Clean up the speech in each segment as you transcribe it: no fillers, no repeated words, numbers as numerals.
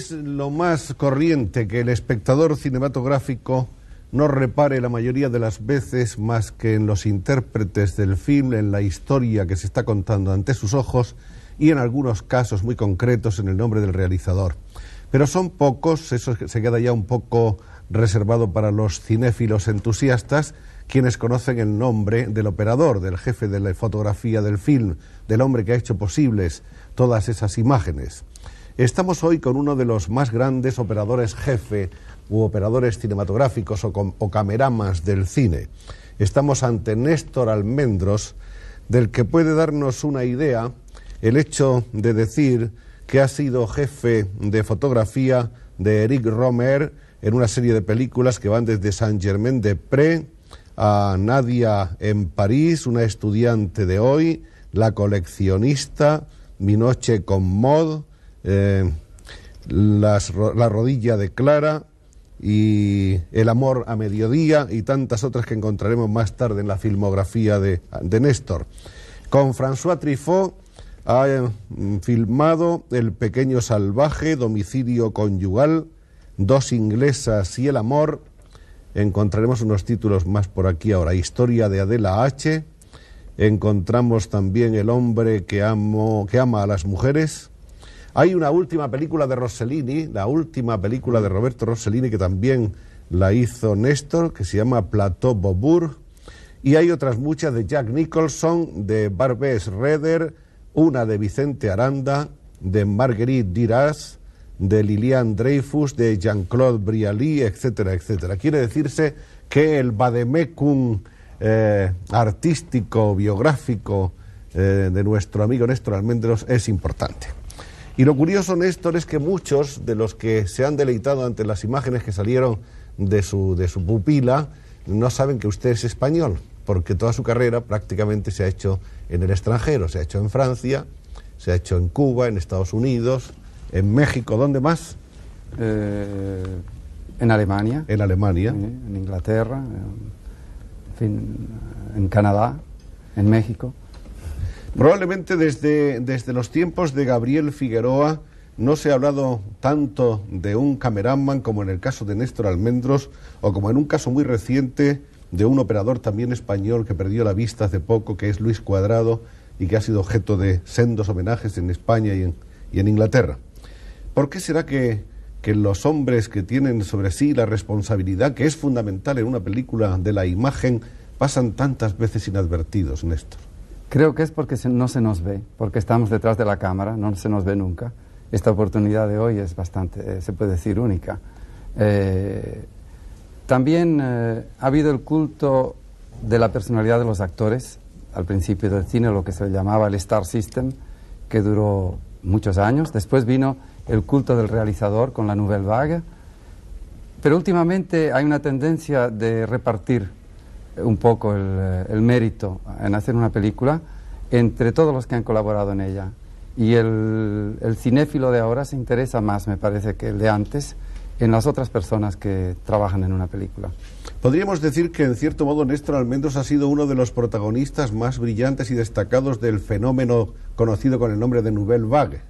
Es lo más corriente que el espectador cinematográfico no repare la mayoría de las veces más que en los intérpretes del film, en la historia que se está contando ante sus ojos y en algunos casos muy concretos en el nombre del realizador. Pero son pocos, eso se queda ya un poco reservado para los cinéfilos entusiastas, quienes conocen el nombre del operador, del jefe de la fotografía del film, del hombre que ha hecho posibles todas esas imágenes. Estamos hoy con uno de los más grandes operadores jefe u operadores cinematográficos o cameramas del cine. Estamos ante Néstor Almendros, del que puede darnos una idea el hecho de decir que ha sido jefe de fotografía de Eric Rohmer en una serie de películas que van desde Saint-Germain-des-Prés a Nadia en París, una estudiante de hoy, La coleccionista, Mi noche con Maud, La rodilla de Clara y El amor a mediodía y tantas otras que encontraremos más tarde en la filmografía de Néstor. Con François Truffaut ha filmado El pequeño salvaje, Domicilio conyugal, Dos inglesas y El amor. Encontraremos unos títulos más por aquí ahora. Historia de Adela H. Encontramos también El hombre que ama a las mujeres. Hay una última película de Rossellini, la última película de Roberto Rossellini, que también la hizo Néstor, que se llama Plateau Beaubourg. Y hay otras muchas de Jack Nicholson, de Barbet Schroeder, una de Vicente Aranda, de Marguerite Duras, de Liliane Dreyfus, de Jean-Claude Brialy, etcétera, etcétera. Quiere decirse que el vademecum artístico, biográfico de nuestro amigo Néstor Almendros es importante. Y lo curioso, Néstor, es que muchos de los que se han deleitado ante las imágenes que salieron de su pupila no saben que usted es español, porque toda su carrera prácticamente se ha hecho en el extranjero, se ha hecho en Francia, se ha hecho en Cuba, en Estados Unidos, en México. ¿Dónde más? En Alemania. En Alemania. En Inglaterra, en fin, en Canadá, en México. Probablemente desde los tiempos de Gabriel Figueroa no se ha hablado tanto de un cameraman como en el caso de Néstor Almendros, o como en un caso muy reciente de un operador también español que perdió la vista hace poco, que es Luis Cuadrado, y que ha sido objeto de sendos homenajes en España y en Inglaterra. ¿Por qué será que los hombres que tienen sobre sí la responsabilidad, que es fundamental en una película, de la imagen, pasan tantas veces inadvertidos, Néstor? Creo que es porque no se nos ve, porque estamos detrás de la cámara, no se nos ve nunca. Esta oportunidad de hoy es bastante, se puede decir, única. También ha habido el culto de la personalidad de los actores, al principio del cine, lo que se llamaba el Star System, que duró muchos años. Después vino el culto del realizador con la Nouvelle Vague. Pero últimamente hay una tendencia de repartir un poco el mérito en hacer una película entre todos los que han colaborado en ella. Y el cinéfilo de ahora se interesa más, me parece, que el de antes, en las otras personas que trabajan en una película. Podríamos decir que, en cierto modo, Néstor Almendros ha sido uno de los protagonistas más brillantes y destacados del fenómeno conocido con el nombre de Nouvelle Vague.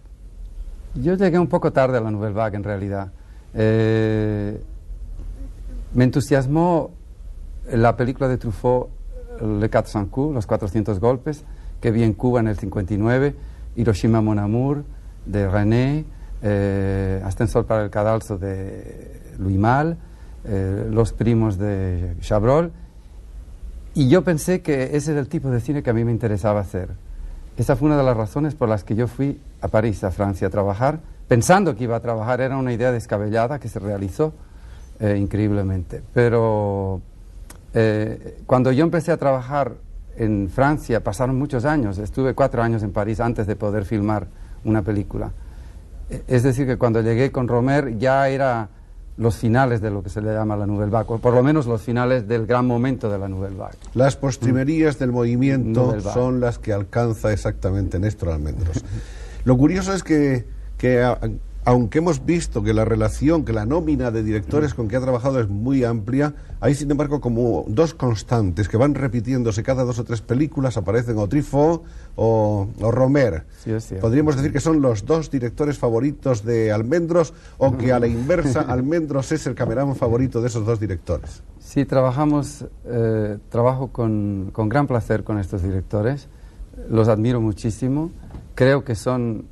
Yo llegué un poco tarde a la Nouvelle Vague, en realidad. Me entusiasmó la película de Truffaut, Le 400 coups, Los 400 golpes, que vi en Cuba en el 59, Hiroshima Mon Amour, de René, Ascensor para el cadalso, de Louis Malle, Los primos, de Chabrol, y yo pensé que ese era el tipo de cine que a mí me interesaba hacer. Esa fue una de las razones por las que yo fui a París, a Francia, a trabajar, pensando que iba a trabajar. Era una idea descabellada que se realizó increíblemente, pero cuando yo empecé a trabajar en Francia pasaron muchos años. Estuve 4 años en París antes de poder filmar una película. Es decir, que cuando llegué con Rohmer ya era los finales de lo que se le llama la Nouvelle Vague, o por lo menos los finales del gran momento de la Nouvelle Vague. Las postrimerías del movimiento son las que alcanza exactamente Néstor Almendros. Lo curioso es que Aunque hemos visto que la relación, que la nómina de directores con que ha trabajado es muy amplia, hay sin embargo como dos constantes que van repitiéndose cada 2 o 3 películas, aparecen o Truffaut o Romer. Sí, es cierto. Podríamos decir que son los 2 directores favoritos de Almendros, o que a la inversa Almendros es el Cameron favorito de esos 2 directores. Sí, trabajo con gran placer con estos directores, los admiro muchísimo, creo que son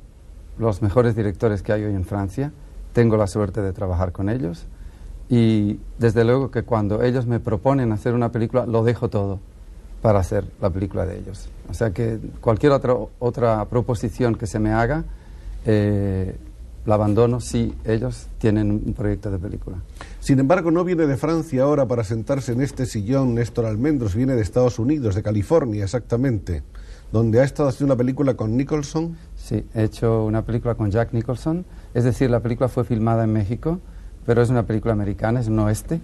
los mejores directores que hay hoy en Francia, tengo la suerte de trabajar con ellos y desde luego que cuando ellos me proponen hacer una película lo dejo todo para hacer la película de ellos. O sea que cualquier otra proposición que se me haga la abandono si ellos tienen un proyecto de película. Sin embargo, no viene de Francia ahora para sentarse en este sillón Néstor Almendros, viene de Estados Unidos, de California exactamente, donde ha estado haciendo una película con Nicholson. Sí, he hecho una película con Jack Nicholson, es decir, la película fue filmada en México, pero es una película americana, es un oeste,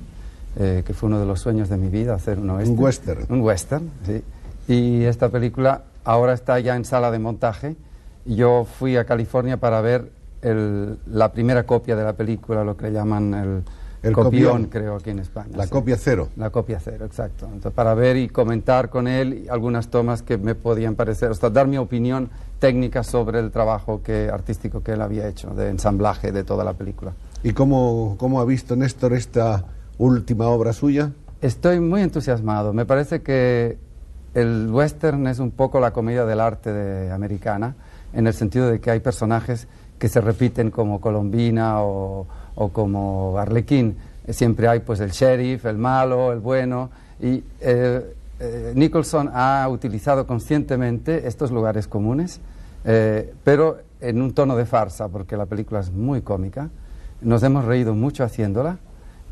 que fue uno de los sueños de mi vida, hacer un oeste. Un western. Un western, sí. Y esta película ahora está ya en sala de montaje, y yo fui a California para ver la primera copia de la película, lo que le llaman el copión, creo, aquí en España. La sí. copia cero. La copia cero, exacto. Entonces, para ver y comentar con él algunas tomas que me podían parecer, o sea, dar mi opinión técnica sobre el trabajo artístico que él había hecho, de ensamblaje de toda la película. ¿Y cómo ha visto Néstor esta última obra suya? Estoy muy entusiasmado. Me parece que el western es un poco la comedia del arte americana, en el sentido de que hay personajes que se repiten como Colombina o como Arlequín. Siempre hay pues el sheriff, el malo, el bueno, y Nicholson ha utilizado conscientemente estos lugares comunes, pero en un tono de farsa, porque la película es muy cómica. Nos hemos reído mucho haciéndola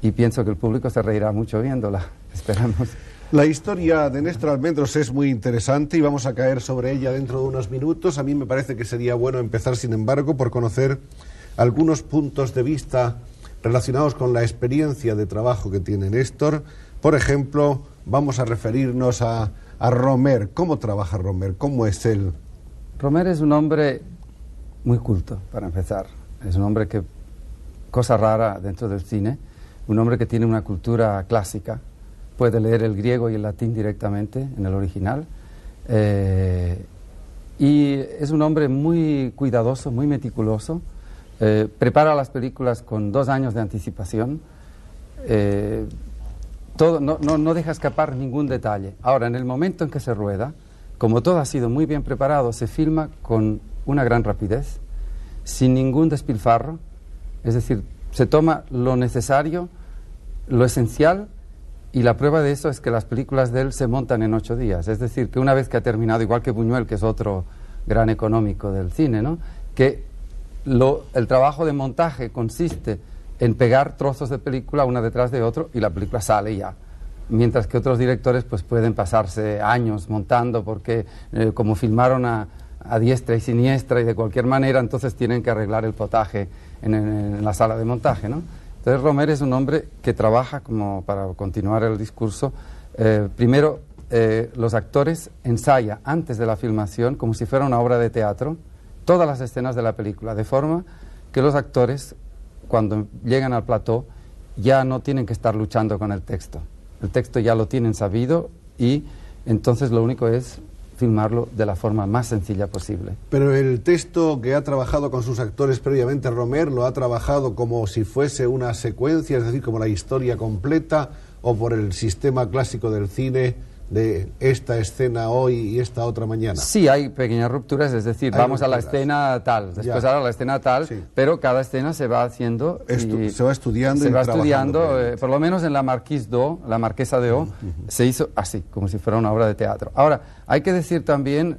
y pienso que el público se reirá mucho viéndola. Esperamos. La historia de Néstor Almendros es muy interesante y vamos a caer sobre ella dentro de unos minutos. A mí me parece que sería bueno empezar, sin embargo, por conocer algunos puntos de vista relacionados con la experiencia de trabajo que tiene Néstor. Por ejemplo, vamos a referirnos a Romer. ¿Cómo trabaja Romer? ¿Cómo es él? Romer es un hombre muy culto, para empezar. Es un hombre que, cosa rara dentro del cine, un hombre que tiene una cultura clásica, puede leer el griego y el latín directamente en el original, y es un hombre muy cuidadoso, muy meticuloso, prepara las películas con 2 años de anticipación, no deja escapar ningún detalle. Ahora, en el momento en que se rueda, como todo ha sido muy bien preparado, se filma con una gran rapidez, sin ningún despilfarro, es decir, se toma lo necesario, lo esencial, y la prueba de eso es que las películas de él se montan en 8 días, es decir, que una vez que ha terminado, igual que Buñuel, que es otro gran económico del cine, ¿no?, que el trabajo de montaje consiste en pegar trozos de película una detrás de otro y la película sale ya, mientras que otros directores pues pueden pasarse años montando porque como filmaron a diestra y siniestra y de cualquier manera, entonces tienen que arreglar el potaje en la sala de montaje, ¿no? Entonces Romer es un hombre que trabaja, como para continuar el discurso, primero los actores ensayan antes de la filmación, como si fuera una obra de teatro, todas las escenas de la película, de forma que los actores, cuando llegan al plató, ya no tienen que estar luchando con el texto ya lo tienen sabido y entonces lo único es filmarlo de la forma más sencilla posible. Pero el texto que ha trabajado con sus actores previamente, Romer, ¿lo ha trabajado como si fuese una secuencia, es decir, como la historia completa, o por el sistema clásico del cine de esta escena hoy y esta otra mañana? Sí, hay pequeñas rupturas, es decir, vamos rupturas. a la escena tal, después ahora la escena tal, sí. Pero cada escena se va haciendo se va estudiando. Se va estudiando, por lo menos en la Marquise d'O, la Marquesa de O, se hizo así, como si fuera una obra de teatro. Ahora, hay que decir también,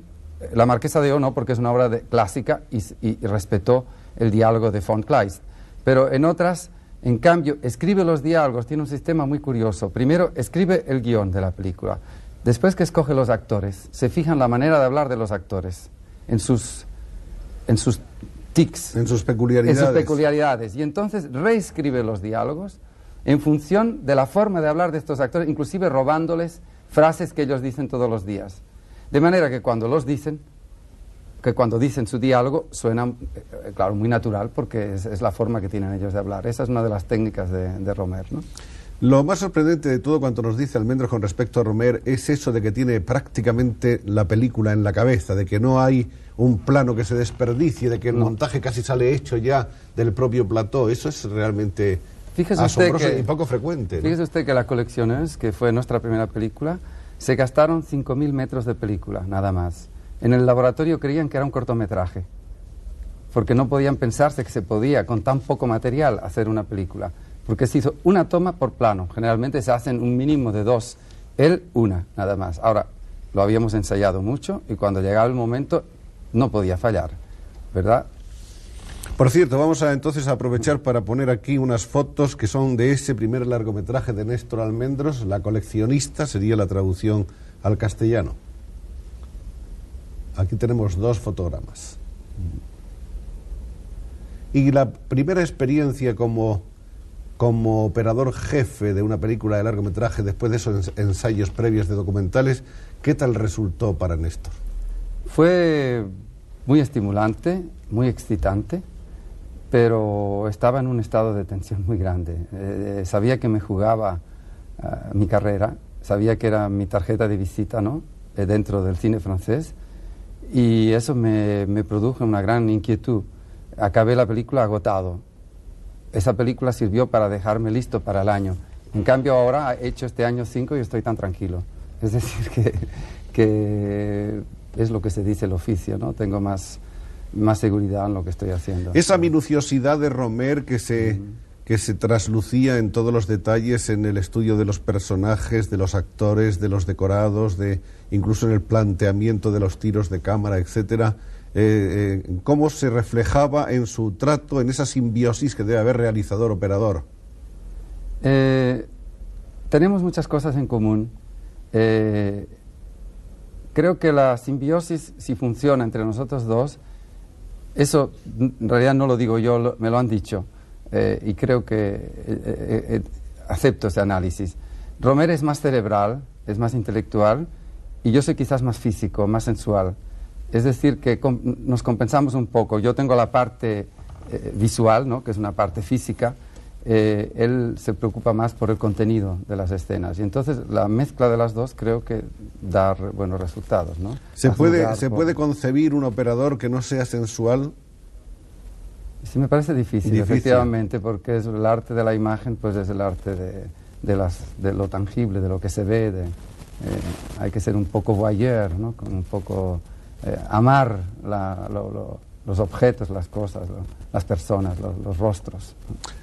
la Marquesa de O no, porque es una obra clásica y respetó el diálogo de von Kleist, pero en otras, en cambio, escribe los diálogos, tiene un sistema muy curioso. Primero, escribe el guión de la película. Después que escoge los actores, se fija en la manera de hablar de los actores, en sus tics, en sus peculiaridades. Y entonces reescribe los diálogos en función de la forma de hablar de estos actores, inclusive robándoles frases que ellos dicen todos los días. De manera que cuando los dicen, que cuando dicen su diálogo suena, claro, muy natural, porque es la forma que tienen ellos de hablar. Esa es una de las técnicas de Romer, ¿no? Lo más sorprendente de todo cuanto nos dice Almendros con respecto a Romer es eso de que tiene prácticamente la película en la cabeza, de que no hay un plano que se desperdicie, de que el montaje casi sale hecho ya del propio plató. Eso es realmente asombroso y poco frecuente, ¿no? Fíjese usted que La Colecciones, que fue nuestra primera película, se gastaron 5.000 metros de película, nada más. En el laboratorio creían que era un cortometraje, porque no podían pensarse que se podía, con tan poco material, hacer una película. Porque se hizo una toma por plano. Generalmente se hacen un mínimo de 2. Él, una, nada más. Ahora, lo habíamos ensayado mucho y cuando llegaba el momento no podía fallar, ¿verdad? Por cierto, vamos a entonces aprovechar para poner aquí unas fotos que son de ese primer largometraje de Néstor Almendros, La Coleccionista, sería la traducción al castellano. Aquí tenemos 2 fotogramas. Y la primera experiencia como operador jefe de una película de largometraje, después de esos ensayos previos de documentales, ¿qué tal resultó para Néstor? Fue muy estimulante, muy excitante, pero estaba en un estado de tensión muy grande. Sabía que me jugaba mi carrera, sabía que era mi tarjeta de visita, ¿no? Dentro del cine francés, y eso me produjo una gran inquietud. Acabé la película agotado. Esa película sirvió para dejarme listo para el año. En cambio ahora, he hecho este año 5 y estoy tan tranquilo. Es decir, que es lo que se dice el oficio, ¿no? Tengo más seguridad en lo que estoy haciendo. Esa minuciosidad de Romer que se traslucía en todos los detalles, en el estudio de los personajes, de los actores, de los decorados, incluso en el planteamiento de los tiros de cámara, etcétera. ¿Cómo se reflejaba en su trato, en esa simbiosis que debe haber realizador-operador? Tenemos muchas cosas en común. Creo que la simbiosis, si funciona entre nosotros dos, eso en realidad no lo digo yo, me lo han dicho, y creo que acepto ese análisis. Romer es más cerebral, es más intelectual, y yo soy quizás más físico, más sensual. Es decir, que nos compensamos un poco. Yo tengo la parte visual, ¿no? Que es una parte física. Él se preocupa más por el contenido de las escenas. Y entonces la mezcla de las dos creo que da buenos resultados, ¿no? ¿Se puede concebir un operador que no sea sensual? Sí, me parece difícil, efectivamente, porque es el arte de la imagen, pues es el arte de lo tangible, de lo que se ve. Hay que ser un poco voyeur, ¿no? Un poco... amar los objetos, las cosas, las personas, los rostros.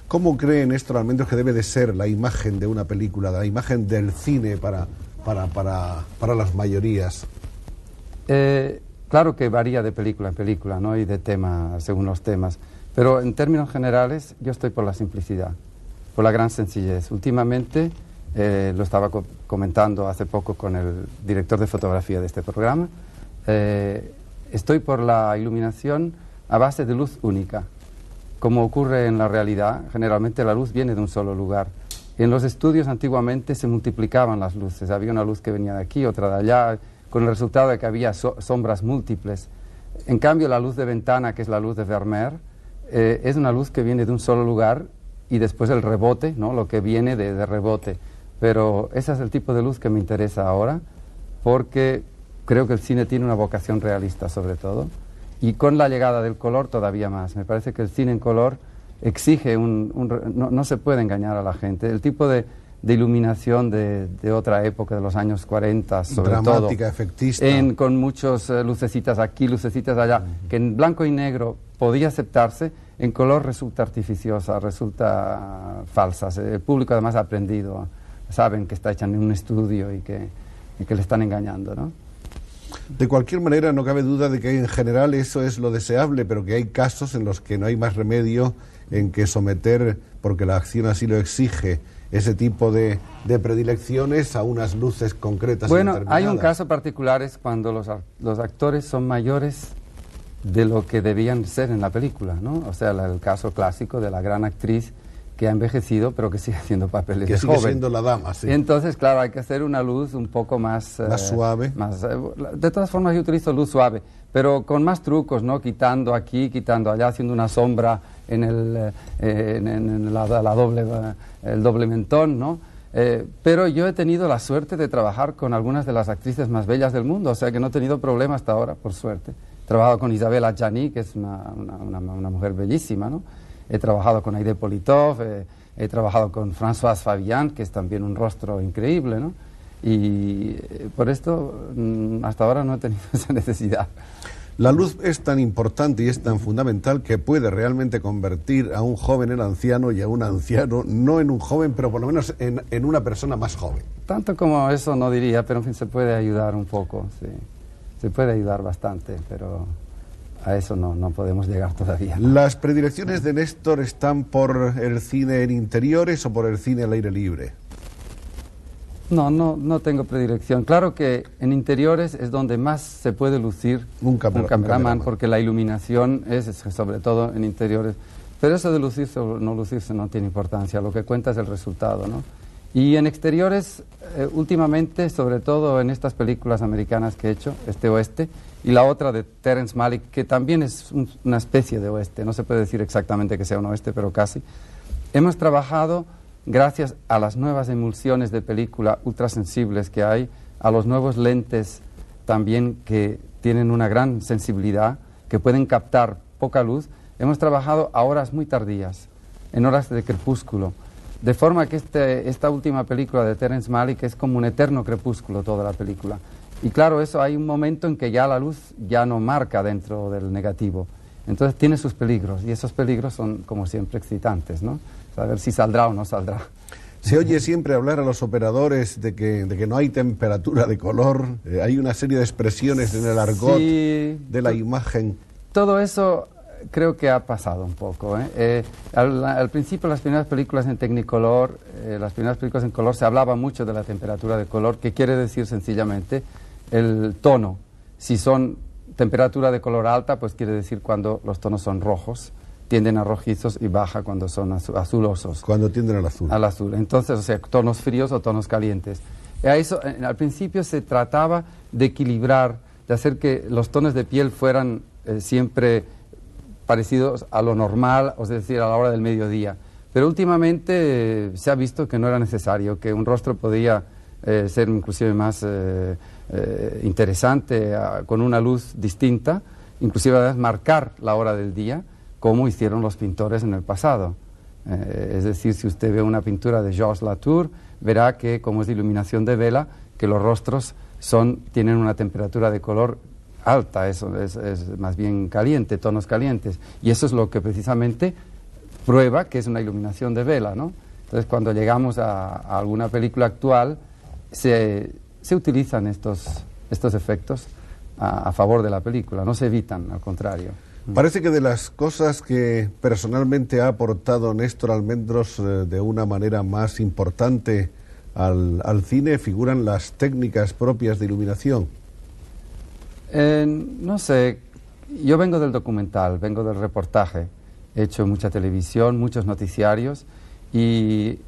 ¿Cómo cree Néstor Almendros que debe de ser la imagen de una película, la imagen del cine para las mayorías? Claro que varía de película en película, ¿no? Y de tema según los temas, pero en términos generales yo estoy por la simplicidad, por la gran sencillez. Últimamente, lo estaba comentando hace poco con el director de fotografía de este programa, estoy por la iluminación a base de luz única. Como ocurre en la realidad, generalmente la luz viene de un solo lugar. En los estudios antiguamente se multiplicaban las luces, había una luz que venía de aquí, otra de allá, con el resultado de que había sombras múltiples. En cambio, la luz de ventana, que es la luz de Vermeer, es una luz que viene de un solo lugar y después el rebote, ¿no? Lo que viene de rebote. Pero ese es el tipo de luz que me interesa ahora, porque creo que el cine tiene una vocación realista sobre todo, y con la llegada del color todavía más. Me parece que el cine en color exige no se puede engañar a la gente. El tipo de iluminación de otra época, de los años 40, sobre todo. Dramática, efectista. Con muchas lucecitas aquí, lucecitas allá, que en blanco y negro podía aceptarse, en color resulta artificiosa, resulta falsa. El público además ha aprendido, saben que está hecha en un estudio y que le están engañando, ¿no? De cualquier manera, no cabe duda de que en general eso es lo deseable, pero que hay casos en los que no hay más remedio en que someter, porque la acción así lo exige, ese tipo de predilecciones a unas luces concretas. Bueno, hay un caso particular, es cuando los actores son mayores de lo que debían ser en la película, ¿no? O sea, el caso clásico de la gran actriz que ha envejecido, pero que sigue haciendo papeles que de sigue joven. siendo la dama, sí. Entonces, claro, hay que hacer una luz un poco más... Más suave. De todas formas, yo utilizo luz suave, pero con más trucos, ¿no? Quitando aquí, quitando allá, haciendo una sombra en el doble mentón, ¿no? Pero yo he tenido la suerte de trabajar con algunas de las actrices más bellas del mundo, o sea que no he tenido problema hasta ahora, por suerte. He trabajado con Isabelle Adjani, que es una mujer bellísima, ¿no? He trabajado con Aide Politov, he trabajado con Françoise Fabian, que es también un rostro increíble, ¿no? Y por esto hasta ahora no he tenido esa necesidad. La luz es tan importante y es tan fundamental que puede realmente convertir a un joven en anciano y a un anciano no en un joven, pero por lo menos en una persona más joven. Tanto como eso no diría, pero en fin, se puede ayudar un poco, sí. Se puede ayudar bastante, pero a eso no podemos llegar todavía. ¿Las predilecciones de Néstor están por el cine en interiores o por el cine al aire libre? No tengo predilección. Claro que en interiores es donde más se puede lucir un cameraman, porque la iluminación es sobre todo en interiores. Pero eso de lucirse o no lucirse no tiene importancia, lo que cuenta es el resultado, ¿no? Y en exteriores, últimamente, sobre todo en estas películas americanas que he hecho, Este Oeste, y la otra de Terrence Malick, que también es una especie de oeste, no se puede decir exactamente que sea un oeste, pero casi, hemos trabajado, gracias a las nuevas emulsiones de película ultrasensibles que hay, a los nuevos lentes también que tienen una gran sensibilidad, que pueden captar poca luz, hemos trabajado a horas muy tardías, en horas de crepúsculo, de forma que esta última película de Terrence Malick es como un eterno crepúsculo toda la película. Y claro, eso hay un momento en que ya la luz ya no marca dentro del negativo. Entonces tiene sus peligros, y esos peligros son, como siempre, excitantes, ¿no? Saber si saldrá o no saldrá. Se oye siempre hablar a los operadores de que no hay temperatura de color, hay una serie de expresiones en el argot de la imagen. Todo eso creo que ha pasado un poco, ¿eh? Al principio, las primeras películas en Technicolor, las primeras películas en color, se hablaba mucho de la temperatura de color, que quiere decir sencillamente el tono. Si son temperatura de color alta, pues quiere decir cuando los tonos son rojos, tienden a rojizos, y baja cuando son azulosos. Cuando tienden al azul. Al azul. Entonces, o sea, tonos fríos o tonos calientes. Al principio se trataba de equilibrar, de hacer que los tonos de piel fueran siempre parecidos a lo normal, es decir, a la hora del mediodía. Pero últimamente se ha visto que no era necesario, que un rostro podía ser inclusive más interesante, con una luz distinta, inclusive a veces marcar la hora del día, como hicieron los pintores en el pasado. Es decir, si usted ve una pintura de Georges Latour, verá que, como es de iluminación de vela, que los rostros tienen una temperatura de color alta, eso es más bien caliente, tonos calientes. Y eso es lo que precisamente prueba que es una iluminación de vela, ¿no? Entonces, cuando llegamos a alguna película actual, se utilizan estos efectos a favor de la película, no se evitan, al contrario. Parece que de las cosas que personalmente ha aportado Néstor Almendros de una manera más importante al cine figuran las técnicas propias de iluminación. No sé, yo vengo del documental, vengo del reportaje, he hecho mucha televisión, muchos noticiarios, y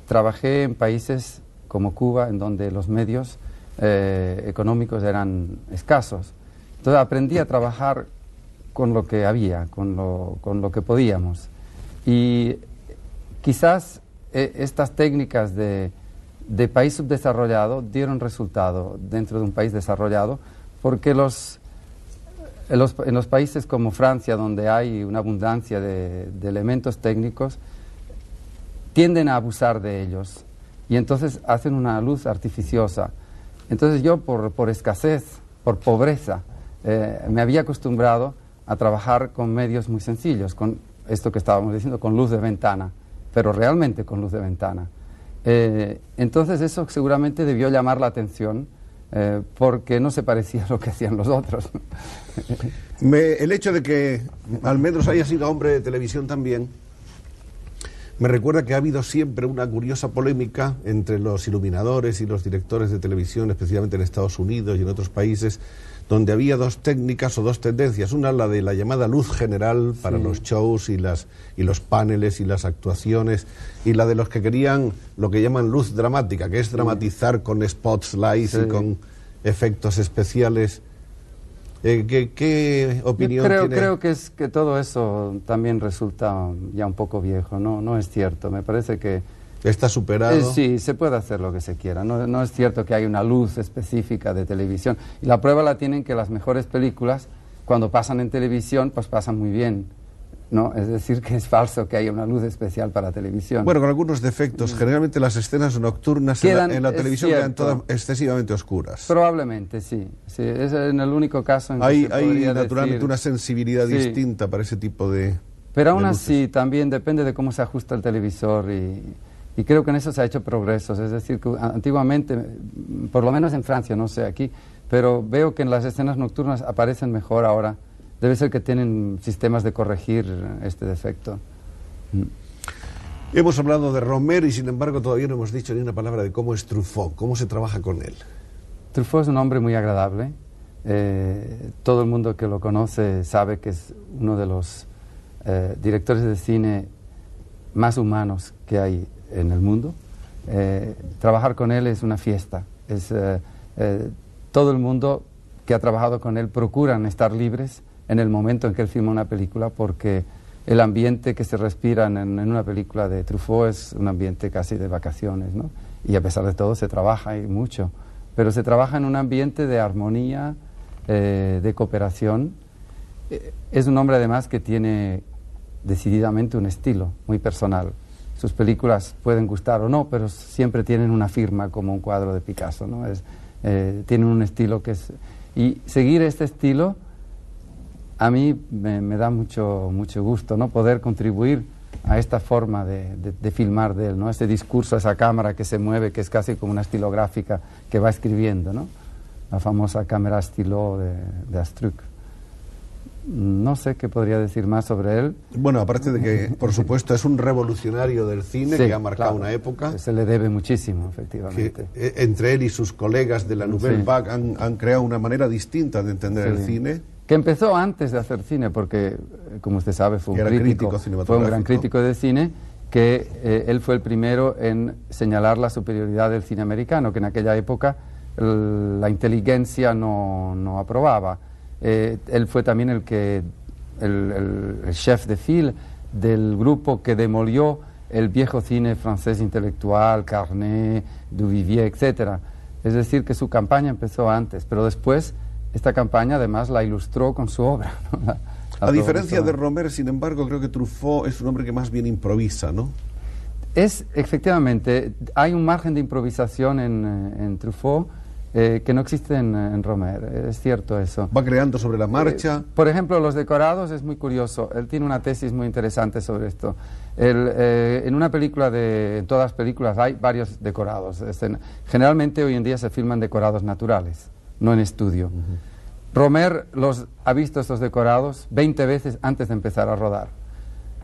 trabajé en países como Cuba, en donde los medios económicos eran escasos. Entonces aprendí a trabajar con lo que había, con lo que podíamos. Y quizás estas técnicas de país subdesarrollado dieron resultado dentro de un país desarrollado, porque en los países como Francia, donde hay una abundancia de elementos técnicos, tienden a abusar de ellos, y entonces hacen una luz artificiosa. Entonces yo, por escasez, por pobreza, me había acostumbrado a trabajar con medios muy sencillos, con esto que estábamos diciendo, con luz de ventana, pero realmente con luz de ventana. Entonces eso seguramente debió llamar la atención, porque no se parecía a lo que hacían los otros. El hecho de que Almendros haya sido hombre de televisión también Me recuerda que ha habido siempre una curiosa polémica entre los iluminadores y los directores de televisión, especialmente en Estados Unidos y en otros países, donde había dos técnicas o dos tendencias. Una, la de la llamada luz general para los shows y los paneles y las actuaciones, y la de los que querían lo que llaman luz dramática, que es dramatizar con spotlights y con efectos especiales. ¿Qué opinión tiene? Creo que todo eso también resulta ya un poco viejo, no es cierto. Me parece que está superado. Sí, se puede hacer lo que se quiera. No es cierto que hay una luz específica de televisión. Y la prueba la tienen que las mejores películas, cuando pasan en televisión, pues pasan muy bien, ¿no? Es decir, que es falso que haya una luz especial para televisión. Bueno, con algunos defectos. Generalmente las escenas nocturnas en la televisión quedan todas excesivamente oscuras. Probablemente, sí. Es en el único caso en que hay naturalmente decir, una sensibilidad distinta para ese tipo de... Pero aún así, también depende de cómo se ajusta el televisor y creo que en eso se ha hecho progresos. Es decir, que antiguamente, por lo menos en Francia, no sé aquí, pero veo que en las escenas nocturnas aparecen mejor ahora. Debe ser que tienen sistemas de corregir este defecto. Hemos hablado de Romer y sin embargo todavía no hemos dicho ni una palabra de cómo es Truffaut, cómo se trabaja con él. Truffaut es un hombre muy agradable. Todo el mundo que lo conoce sabe que es uno de los directores de cine más humanos que hay en el mundo. Trabajar con él es una fiesta. Todo el mundo que ha trabajado con él procuran estar libres en el momento en que él filma una película, porque el ambiente que se respira en una película de Truffaut es un ambiente casi de vacaciones, ¿no? Y a pesar de todo se trabaja y mucho, pero se trabaja en un ambiente de armonía, de cooperación. Es un hombre además que tiene decididamente un estilo muy personal. Sus películas pueden gustar o no, pero siempre tienen una firma, como un cuadro de Picasso, ¿no? Tienen un estilo que es... Y seguir este estilo a mí me da mucho gusto, ¿no? Poder contribuir a esta forma de filmar de él, ¿no? Ese discurso, esa cámara que se mueve, que es casi como una estilográfica que va escribiendo, ¿no? La famosa cámara estilo de Astruc. No sé qué podría decir más sobre él. Bueno, aparte de que, por supuesto, es un revolucionario del cine, que ha marcado una época. Se le debe muchísimo, efectivamente. Entre él y sus colegas de la Nouvelle Vague han creado una manera distinta de entender el cine. Que empezó antes de hacer cine, porque, como usted sabe, fue un gran crítico de cine, que él fue el primero en señalar la superioridad del cine americano, que en aquella época la inteligencia no aprobaba. Él fue también el chef de file del grupo que demolió el viejo cine francés intelectual, Carnet, Duvivier, etc. Es decir, que su campaña empezó antes, pero después esta campaña además la ilustró con su obra, ¿no? A diferencia de Romer, sin embargo, creo que Truffaut es un hombre que más bien improvisa, ¿no? Efectivamente, hay un margen de improvisación en Truffaut que no existe en Romer, es cierto eso. Va creando sobre la marcha. Por ejemplo, los decorados es muy curioso. Él tiene una tesis muy interesante sobre esto. En una película, en todas las películas hay varios decorados. Generalmente hoy en día se filman decorados naturales, no en estudio. Romer ha visto estos decorados 20 veces antes de empezar a rodar.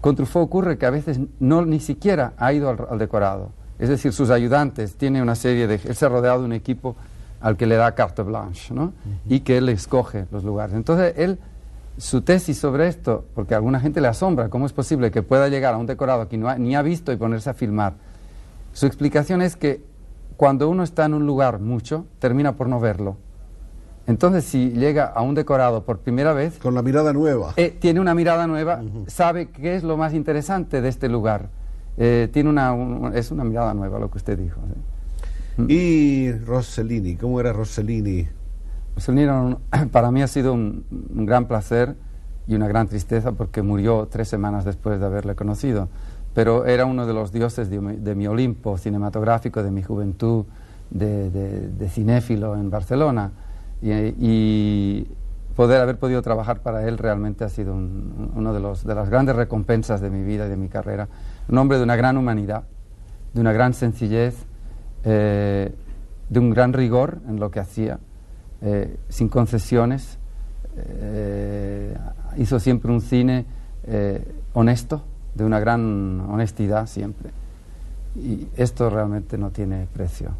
Con Truffaut ocurre que a veces ni siquiera ha ido al decorado. Es decir, sus ayudantes, tiene una serie él se ha rodeado de un equipo al que le da carte blanche, ¿no? Y que él escoge los lugares. Entonces, su tesis sobre esto, porque a alguna gente le asombra, ¿cómo es posible que pueda llegar a un decorado que ni ha visto y ponerse a filmar? Su explicación es que cuando uno está en un lugar mucho, termina por no verlo. Entonces, si llega a un decorado por primera vez... Con la mirada nueva. Tiene una mirada nueva, sabe qué es lo más interesante de este lugar. Es una mirada nueva lo que usted dijo, ¿sí? ¿Y Rossellini? ¿Cómo era Rossellini? Rossellini para mí ha sido un gran placer y una gran tristeza, porque murió 3 semanas después de haberle conocido. Pero era uno de los dioses de mi Olimpo cinematográfico, de mi juventud, de cinéfilo en Barcelona. Y haber podido trabajar para él realmente ha sido uno de las grandes recompensas de mi vida y de mi carrera. Un hombre de una gran humanidad, de una gran sencillez, de un gran rigor en lo que hacía, sin concesiones. Hizo siempre un cine honesto, de una gran honestidad siempre. Y esto realmente no tiene precio.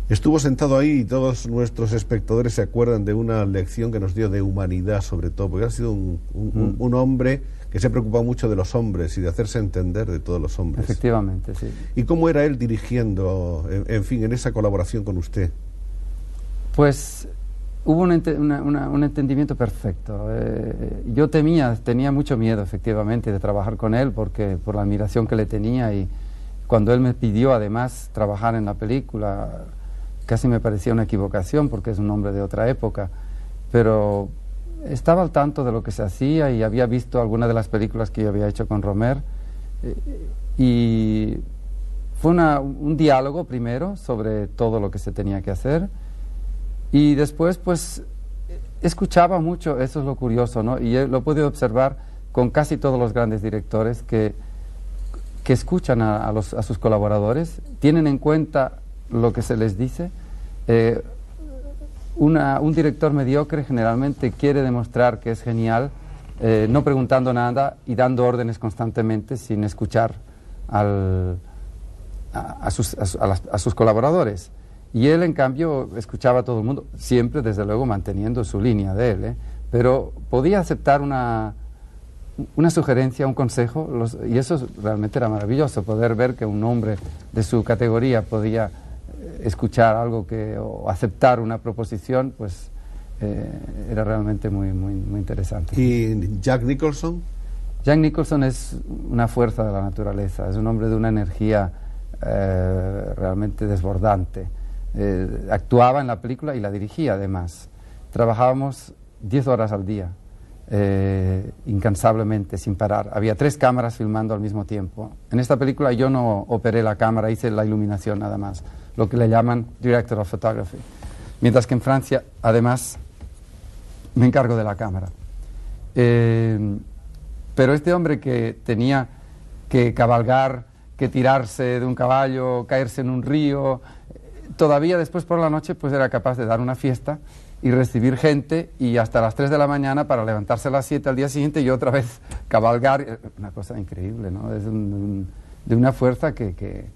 Estuvo sentado ahí y todos nuestros espectadores se acuerdan de una lección que nos dio de humanidad, sobre todo, porque ha sido un hombre que se preocupa mucho de los hombres y de hacerse entender de todos los hombres. Efectivamente, sí. ¿Y cómo era él dirigiendo, en fin, en esa colaboración con usted? Pues hubo un entendimiento perfecto. Yo tenía mucho miedo, efectivamente, de trabajar con él, porque por la admiración que le tenía, y cuando él me pidió además trabajar en la película, casi me parecía una equivocación porque es un hombre de otra época, pero estaba al tanto de lo que se hacía y había visto algunas de las películas que yo había hecho con Romer, y fue un diálogo primero sobre todo lo que se tenía que hacer, y después pues escuchaba mucho. Eso es lo curioso, ¿no? Y lo he podido observar con casi todos los grandes directores que escuchan a sus colaboradores, tienen en cuenta lo que se les dice. Un director mediocre generalmente quiere demostrar que es genial, no preguntando nada y dando órdenes constantemente sin escuchar a sus colaboradores. Y él, en cambio, escuchaba a todo el mundo, siempre, desde luego, manteniendo su línea de él, pero podía aceptar una sugerencia, un consejo, y eso realmente era maravilloso, poder ver que un hombre de su categoría podía escuchar algo o aceptar una proposición, pues era realmente muy, muy, muy interesante. ¿Y Jack Nicholson? Jack Nicholson es una fuerza de la naturaleza, es un hombre de una energía realmente desbordante. Actuaba en la película y la dirigía además. Trabajábamos 10 horas al día. Incansablemente, sin parar. Había 3 cámaras filmando al mismo tiempo. En esta película yo no operé la cámara, hice la iluminación nada más, lo que le llaman Director of Photography. Mientras que en Francia, además, me encargo de la cámara. Pero este hombre que tenía que cabalgar, que tirarse de un caballo, caerse en un río, todavía después por la noche pues era capaz de dar una fiesta y recibir gente, y hasta las 3 de la mañana para levantarse a las 7 al día siguiente y otra vez cabalgar. Una cosa increíble, ¿no? Es de una fuerza que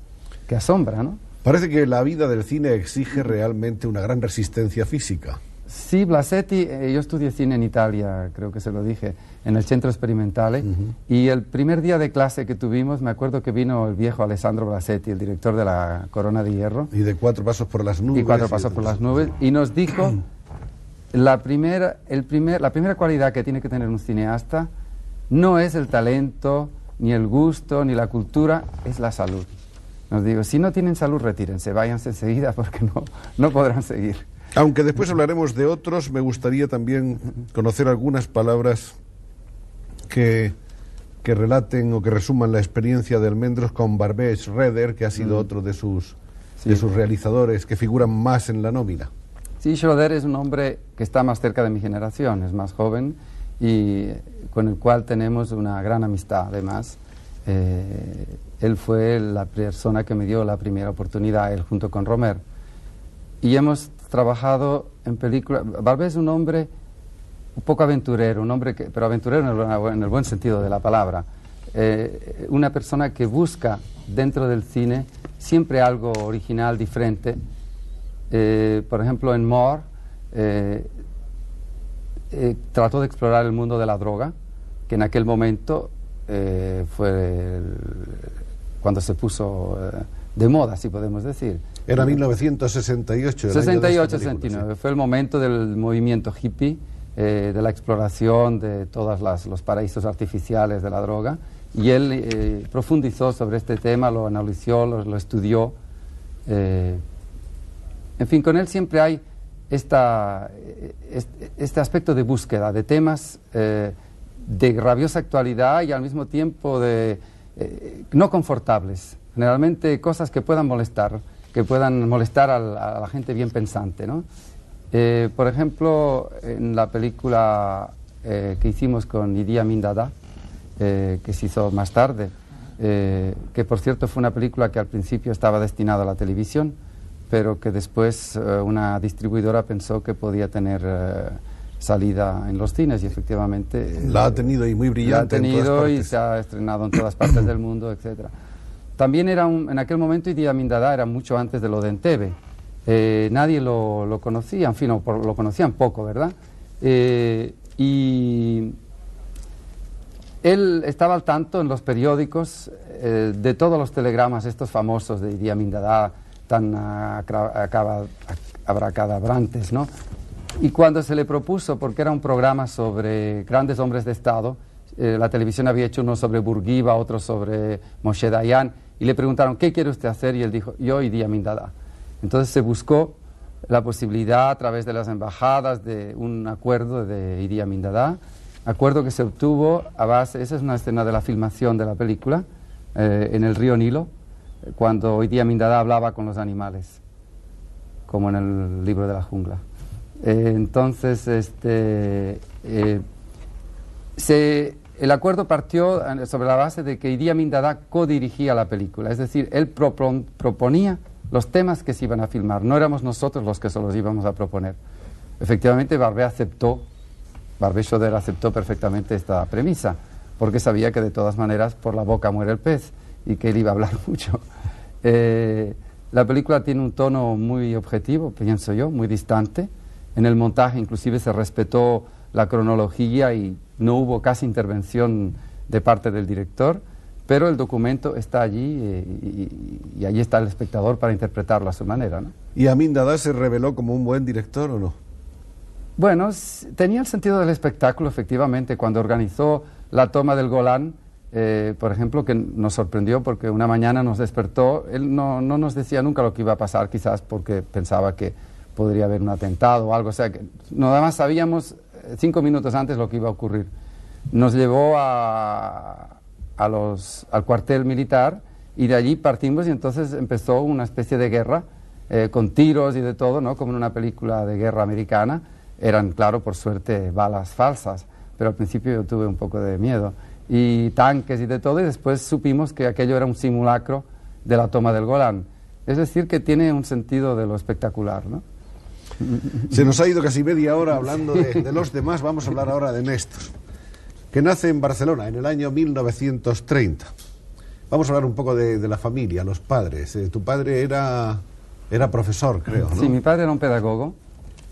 asombra, ¿no? Parece que la vida del cine exige realmente una gran resistencia física. Sí, Blasetti, yo estudié cine en Italia, creo que se lo dije, en el Centro Sperimentale, y el primer día de clase que tuvimos, me acuerdo que vino el viejo Alessandro Blasetti, el director de la Corona de Hierro. Y de Cuatro Pasos por las Nubes. Y Cuatro Pasos por las Nubes, y nos dijo... La primera cualidad que tiene que tener un cineasta no es el talento, ni el gusto, ni la cultura, es la salud. Nos digo, si no tienen salud, retírense, váyanse enseguida porque no podrán seguir. Aunque después hablaremos de otros, me gustaría también conocer algunas palabras que relaten o que resuman la experiencia de Almendros con Barbé Schroeder, que ha sido otro de sus realizadores que figuran más en la nómina. Sí, Schroeder es un hombre que está más cerca de mi generación, es más joven y con el cual tenemos una gran amistad además. Él fue la persona que me dio la primera oportunidad, él junto con Romer. Y hemos trabajado en películas. Barbé es un hombre un poco aventurero, pero aventurero en el buen sentido de la palabra. Una persona que busca dentro del cine siempre algo original, diferente. Por ejemplo, en More trató de explorar el mundo de la droga, que en aquel momento fue cuando se puso de moda, si podemos decir. Era 1968. 68-69, fue el momento del movimiento hippie, de la exploración de todos los paraísos artificiales de la droga, y él profundizó sobre este tema, lo analizó, lo estudió. En fin, con él siempre hay este aspecto de búsqueda de temas de rabiosa actualidad y al mismo tiempo no confortables, generalmente cosas que puedan molestar a la gente bien pensante, ¿no? Por ejemplo, en la película que hicimos con Idi Amin Dada, que se hizo más tarde, que por cierto fue una película que al principio estaba destinada a la televisión, pero que después una distribuidora pensó que podía tener salida en los cines y efectivamente la ha tenido y muy brillante. La ha tenido en todas y partes. se ha estrenado en todas partes del mundo, etcétera. También era en aquel momento Idi Amin Dada era mucho antes de lo de Entebbe. Nadie lo conocía, en fin, lo conocían poco, ¿verdad? Y él estaba al tanto en los periódicos de todos los telegramas estos famosos de Idi Amin Dada, tan abracadabrantes, ¿no? Y cuando se le propuso, porque era un programa sobre grandes hombres de Estado, la televisión había hecho uno sobre Bourguiba, otro sobre Moshe Dayan, y le preguntaron, ¿qué quiere usted hacer? Y él dijo, yo Idi Amin Dada. Entonces se buscó la posibilidad a través de las embajadas de un acuerdo de Idi Amin Dada, acuerdo que se obtuvo a base, esa es una escena de la filmación de la película, en el río Nilo, cuando Idi Amin Dada hablaba con los animales, como en el libro de la jungla. Entonces, el acuerdo partió sobre la base de que Idi Amin Dada codirigía la película, es decir, él proponía los temas que se iban a filmar, no éramos nosotros los que se los íbamos a proponer. Efectivamente, Barbé Schoder aceptó perfectamente esta premisa, porque sabía que de todas maneras por la boca muere el pez y que él iba a hablar mucho. La película tiene un tono muy objetivo, pienso yo, muy distante. En el montaje inclusive se respetó la cronología y no hubo casi intervención de parte del director, pero el documento está allí y allí está el espectador para interpretarlo a su manera, ¿no? ¿Y Amin Dada se reveló como un buen director o no? Bueno, tenía el sentido del espectáculo, efectivamente. Cuando organizó la toma del Golán, por ejemplo, que nos sorprendió porque una mañana nos despertó, él no nos decía nunca lo que iba a pasar, quizás porque pensaba que podría haber un atentado o algo, o sea, que nada más sabíamos 5 minutos antes lo que iba a ocurrir. Nos llevó al cuartel militar y de allí partimos y entonces empezó una especie de guerra con tiros y de todo, ¿no? Como en una película de guerra americana. Eran, claro, por suerte, balas falsas, pero al principio yo tuve un poco de miedo. Y tanques y de todo, y después supimos que aquello era un simulacro de la toma del Golán. Es decir, que tiene un sentido de lo espectacular, ¿no? Se nos ha ido casi media hora hablando de los demás. Vamos a hablar ahora de Néstor, que nace en Barcelona en el año 1930. Vamos a hablar un poco de la familia, los padres. Tu padre era profesor, creo, ¿no? Sí, mi padre era un pedagogo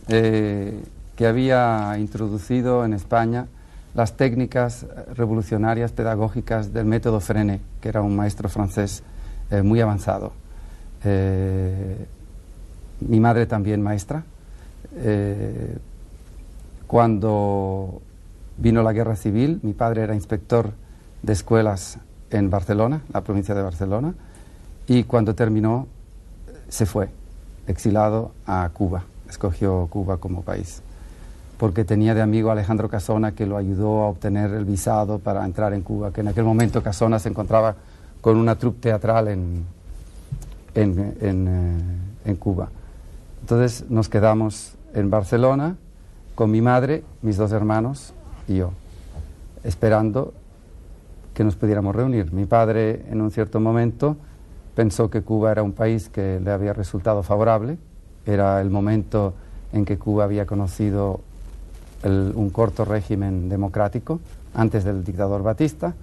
que había introducido en España las técnicas revolucionarias pedagógicas del método Freinet, que era un maestro francés muy avanzado. Mi madre también maestra. Cuando vino la guerra civil, mi padre era inspector de escuelas en Barcelona, la provincia de Barcelona, y cuando terminó se fue, exilado a Cuba, escogió Cuba como país, porque tenía de amigo a Alejandro Casona, que lo ayudó a obtener el visado para entrar en Cuba, que en aquel momento Casona se encontraba con una troupe teatral en Cuba. Entonces nos quedamos en Barcelona con mi madre, mis 2 hermanos y yo, esperando que nos pudiéramos reunir. Mi padre en un cierto momento pensó que Cuba era un país que le había resultado favorable, era el momento en que Cuba había conocido un corto régimen democrático antes del dictador Batista,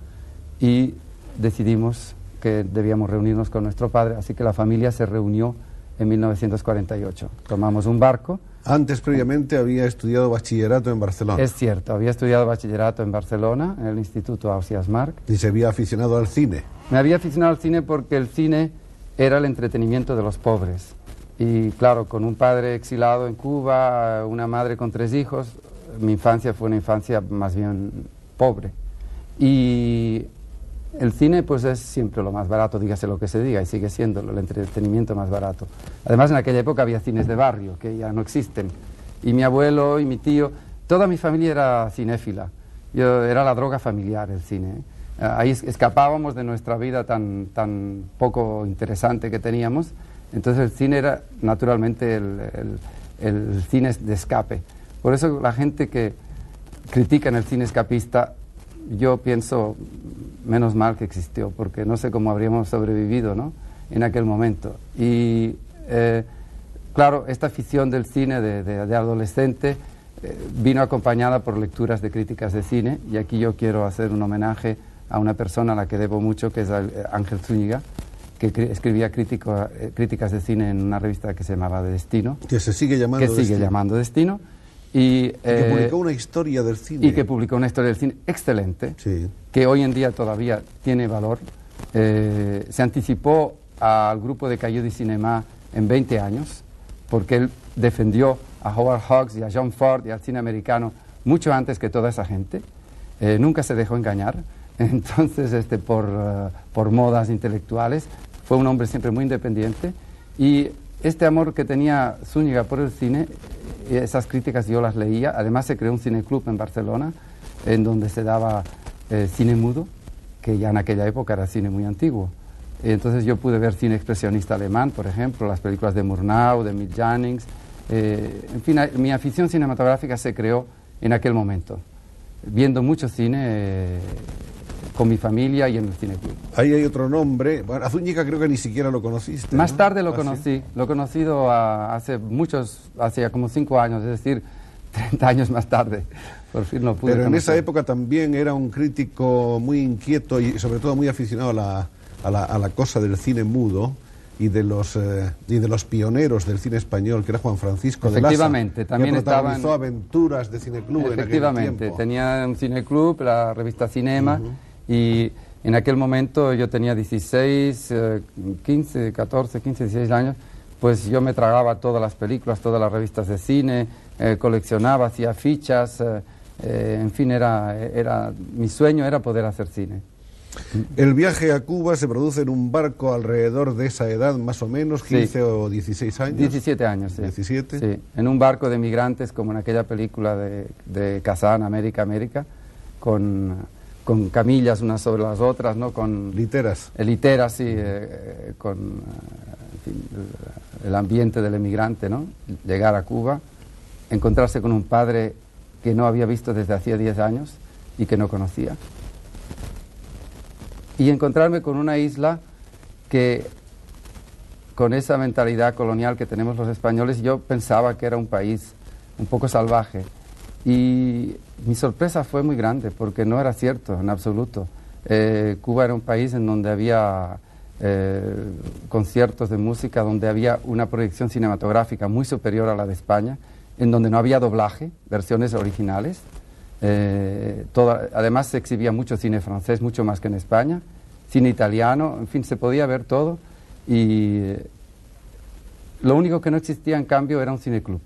y decidimos que debíamos reunirnos con nuestro padre, así que la familia se reunió en 1948. Tomamos un barco. Antes, previamente, había estudiado bachillerato en Barcelona. Es cierto, había estudiado bachillerato en Barcelona, en el Instituto Ausiàs March. Y se había aficionado al cine. Me había aficionado al cine porque el cine era el entretenimiento de los pobres. Y claro, con un padre exilado en Cuba, una madre con 3 hijos, mi infancia fue una infancia más bien pobre. Y el cine pues es siempre lo más barato, dígase lo que se diga, y sigue siendo el entretenimiento más barato. Además, en aquella época había cines de barrio, que ya no existen. Y mi abuelo y mi tío, toda mi familia era cinéfila. Era la droga familiar el cine. Ahí escapábamos de nuestra vida tan poco interesante que teníamos. Entonces el cine era naturalmente el cine de escape. Por eso la gente que critica en el cine escapista, yo pienso, menos mal que existió, porque no sé cómo habríamos sobrevivido, ¿no?, en aquel momento. Y claro, esta afición del cine de adolescente vino acompañada por lecturas de críticas de cine, y aquí yo quiero hacer un homenaje a una persona a la que debo mucho, que es Ángel Zúñiga, que escribía críticas de cine en una revista que se llamaba Destino. Que se sigue llamando Destino. Que sigue llamando Destino. Y que publicó una historia del cine. Y que publicó una historia del cine excelente, sí, que hoy en día todavía tiene valor. Se anticipó al grupo de Cahiers du Cinéma en 20 años, porque él defendió a Howard Hawks y a John Ford y al cine americano mucho antes que toda esa gente. Nunca se dejó engañar. Entonces, por modas intelectuales, fue un hombre siempre muy independiente, y este amor que tenía Zúñiga por el cine, esas críticas yo las leía. Además se creó un cineclub en Barcelona, en donde se daba cine mudo, que ya en aquella época era cine muy antiguo. Entonces yo pude ver cine expresionista alemán, por ejemplo, las películas de Murnau, de Mick Jannings. En fin, mi afición cinematográfica se creó en aquel momento, viendo mucho cine con mi familia y en el cineclub. Ahí hay otro nombre. Bueno, a Zúñiga creo que ni siquiera lo conociste, Más ¿no? tarde lo conocí. Lo he conocido hace como 5 años, es decir, 30 años más tarde. Por fin lo pude Pero en conocer. esa época también era un crítico muy inquieto y sobre todo muy aficionado a la cosa del cine mudo y de los pioneros del cine español, que era Juan Francisco de Lasa. Efectivamente, también que estaban protagonizó Aventuras de Cineclub en aquel Efectivamente, tiempo. tenía un cineclub, la revista Cinema, y en aquel momento yo tenía 16, 15, 14, 15, 16 años, pues yo me tragaba todas las películas, todas las revistas de cine, coleccionaba, hacía fichas, en fin, mi sueño era poder hacer cine. El viaje a Cuba se produce en un barco alrededor de esa edad, más o menos, 15 Sí. o 16 años. 17 años, sí. 17. Sí, en un barco de migrantes, como en aquella película de Kazán, América, con camillas unas sobre las otras, ¿no? Con Literas. literas, sí, con en fin, el ambiente del emigrante, ¿no? Llegar a Cuba, encontrarse con un padre que no había visto desde hacía 10 años y que no conocía. Y encontrarme con una isla que, con esa mentalidad colonial que tenemos los españoles, yo pensaba que era un país un poco salvaje. Y mi sorpresa fue muy grande, porque no era cierto en absoluto. Cuba era un país en donde había conciertos de música, donde había una proyección cinematográfica muy superior a la de España, en donde no había doblaje, versiones originales. Además se exhibía mucho cine francés, mucho más que en España, cine italiano, en fin, se podía ver todo, y lo único que no existía en cambio era un cineclub.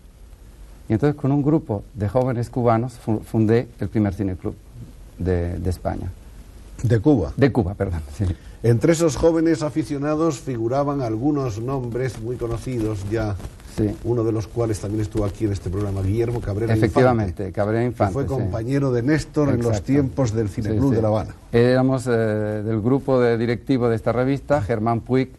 Y entonces con un grupo de jóvenes cubanos fundé el primer cineclub de España. De Cuba. De Cuba, perdón. Sí. Entre esos jóvenes aficionados figuraban algunos nombres muy conocidos ya. Sí. Uno de los cuales también estuvo aquí en este programa, Guillermo Cabrera Efectivamente, Infante, Cabrera Infante. que fue sí. compañero de Néstor en los Exacto. tiempos del Cineclub Sí. de La Habana. Éramos del grupo directivo de esta revista, Germán Puig,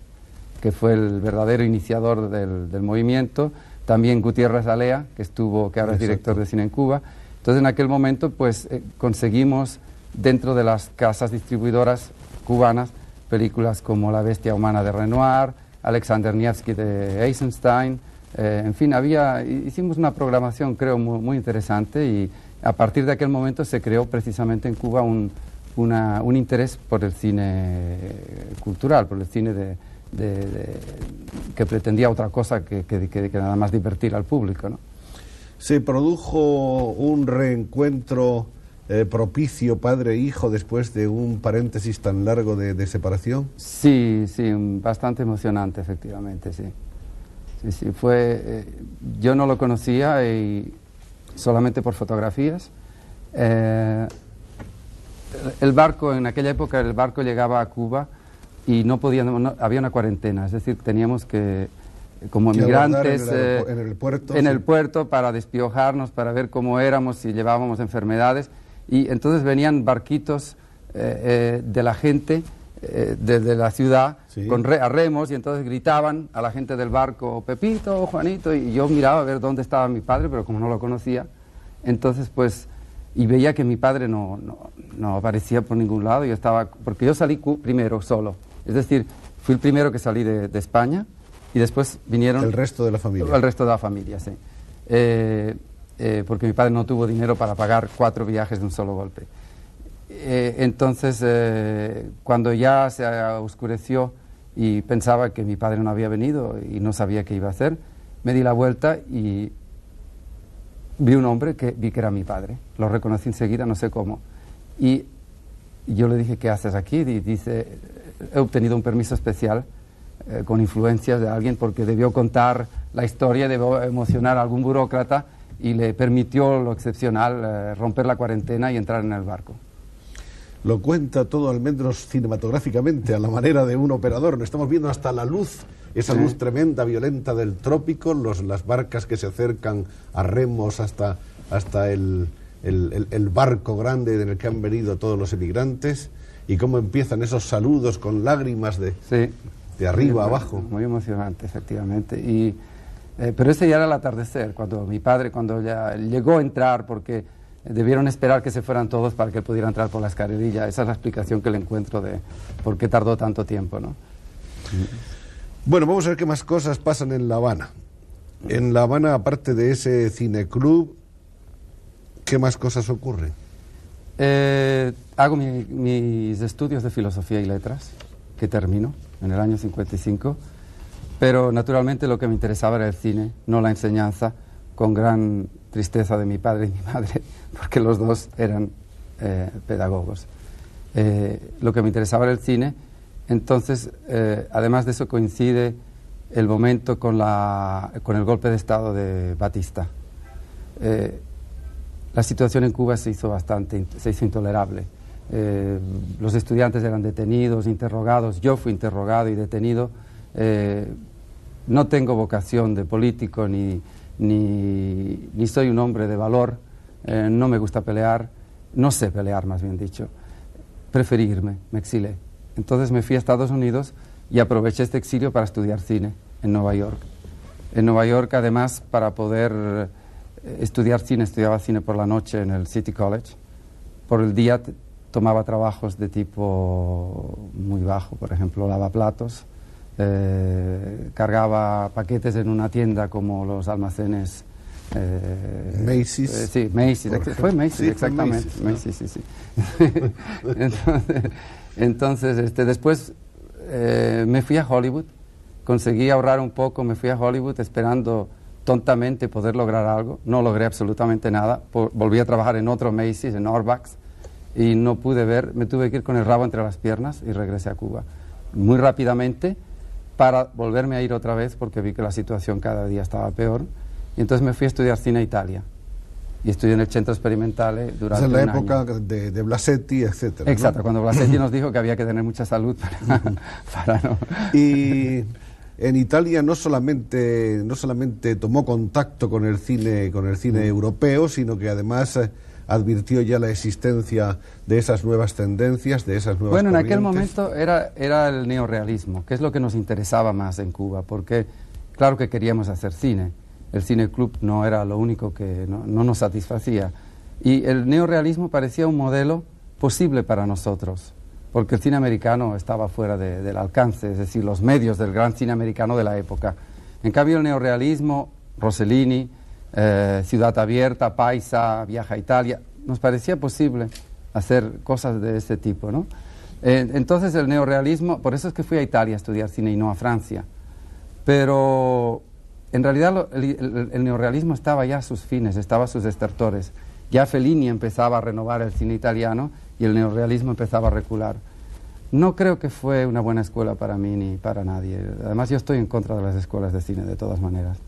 que fue el verdadero iniciador del movimiento, también Gutiérrez Alea, que ahora es director de cine en Cuba. Entonces en aquel momento pues conseguimos dentro de las casas distribuidoras cubanas películas como La bestia humana de Renoir, Alexander Nevsky de Eisenstein. En fin, hicimos una programación, creo, muy interesante, y a partir de aquel momento se creó precisamente en Cuba un interés por el cine cultural, por el cine que pretendía otra cosa que nada más divertir al público, ¿no? Se produjo un reencuentro propicio padre e hijo después de un paréntesis tan largo de separación. Sí, bastante emocionante, efectivamente, sí. Sí, yo no lo conocía solamente por fotografías. El barco, en aquella época, el barco llegaba a Cuba y había una cuarentena, es decir, teníamos que, como migrantes, en el puerto para despiojarnos, para ver cómo éramos, si llevábamos enfermedades, y entonces venían barquitos de la gente desde la ciudad, sí, a remos, y entonces gritaban a la gente del barco, Pepito, Juanito, y yo miraba a ver dónde estaba mi padre, pero como no lo conocía, entonces pues, y veía que mi padre no aparecía por ningún lado, porque yo salí primero solo, es decir, fui el primero que salí de España, y después vinieron... El resto de la familia. El resto de la familia, sí. porque mi padre no tuvo dinero para pagar 4 viajes de un solo golpe. Entonces, cuando ya se oscureció y pensaba que mi padre no había venido y no sabía qué iba a hacer, me di la vuelta y vi un hombre que vi que era mi padre. Lo reconocí enseguida, no sé cómo. Y yo le dije, ¿qué haces aquí? Y dice, he obtenido un permiso especial con influencias de alguien porque debió contar la historia, debió emocionar a algún burócrata y le permitió lo excepcional, romper la cuarentena y entrar en el barco. Lo cuenta todo, al menos cinematográficamente, a la manera de un operador. Lo estamos viendo hasta la luz, esa luz tremenda, violenta del trópico, las barcas que se acercan a remos hasta el barco grande en el que han venido todos los emigrantes, y cómo empiezan esos saludos con lágrimas de arriba a abajo. Muy emocionante, efectivamente. Pero ese ya era el atardecer, cuando mi padre, cuando ya llegó a entrar, porque debieron esperar que se fueran todos para que él pudiera entrar por la escalerilla. Esa es la explicación que le encuentro de por qué tardó tanto tiempo, ¿no? Bueno, vamos a ver qué más cosas pasan en La Habana. En La Habana, aparte de ese cineclub, ¿qué más cosas ocurren? Hago mis estudios de filosofía y letras, que termino en el año 55, pero naturalmente lo que me interesaba era el cine, no la enseñanza, con gran tristeza de mi padre y mi madre, porque los dos eran pedagogos. Lo que me interesaba era el cine. Entonces, además de eso, coincide el momento con el golpe de Estado de Batista. La situación en Cuba se hizo intolerable. Los estudiantes eran detenidos, interrogados. Yo fui interrogado y detenido. No tengo vocación de político ni soy un hombre de valor. No me gusta pelear, no sé pelear, más bien dicho. Preferí irme, me exilé. Entonces me fui a Estados Unidos y aproveché este exilio para estudiar cine en Nueva York. En Nueva York, además, para poder estudiar cine, estudiaba cine por la noche en el City College. Por el día tomaba trabajos de tipo muy bajo, por ejemplo, lavaplatos. Cargaba paquetes en una tienda como los almacenes Macy's. Sí, Macy's. Fue Macy's, sí, exactamente. Macy's, sí. Entonces, después me fui a Hollywood, conseguí ahorrar un poco, me fui a Hollywood esperando tontamente poder lograr algo. No logré absolutamente nada. Volví a trabajar en otro Macy's, en Orvax, y no pude ver, me tuve que ir con el rabo entre las piernas y regresé a Cuba muy rápidamente para volverme a ir otra vez porque vi que la situación cada día estaba peor. Y entonces me fui a estudiar cine a Italia. Y estudié en el Centro Experimentale durante un año. Esa es la época de Blasetti, etcétera, exacto, ¿no? Cuando Blasetti nos dijo que había que tener mucha salud para no... Y en Italia no solamente tomó contacto con el cine europeo, sino que además advirtió ya la existencia de esas nuevas tendencias, de esas nuevas corrientes. En aquel momento era el neorrealismo, que es lo que nos interesaba más en Cuba, porque claro que queríamos hacer cine. El cine club no era lo único que no nos satisfacía. Y el neorrealismo parecía un modelo posible para nosotros, porque el cine americano estaba fuera del alcance, es decir, los medios del gran cine americano de la época. En cambio, el neorrealismo, Rossellini, Ciudad Abierta, Paisa, Viaja a Italia, nos parecía posible hacer cosas de ese tipo, ¿no? Entonces el neorrealismo, por eso es que fui a Italia a estudiar cine y no a Francia. Pero en realidad el neorrealismo estaba ya a sus fines, estaba a sus estertores. Ya Fellini empezaba a renovar el cine italiano y el neorrealismo empezaba a recular. No creo que fue una buena escuela para mí ni para nadie. Además, yo estoy en contra de las escuelas de cine, de todas maneras.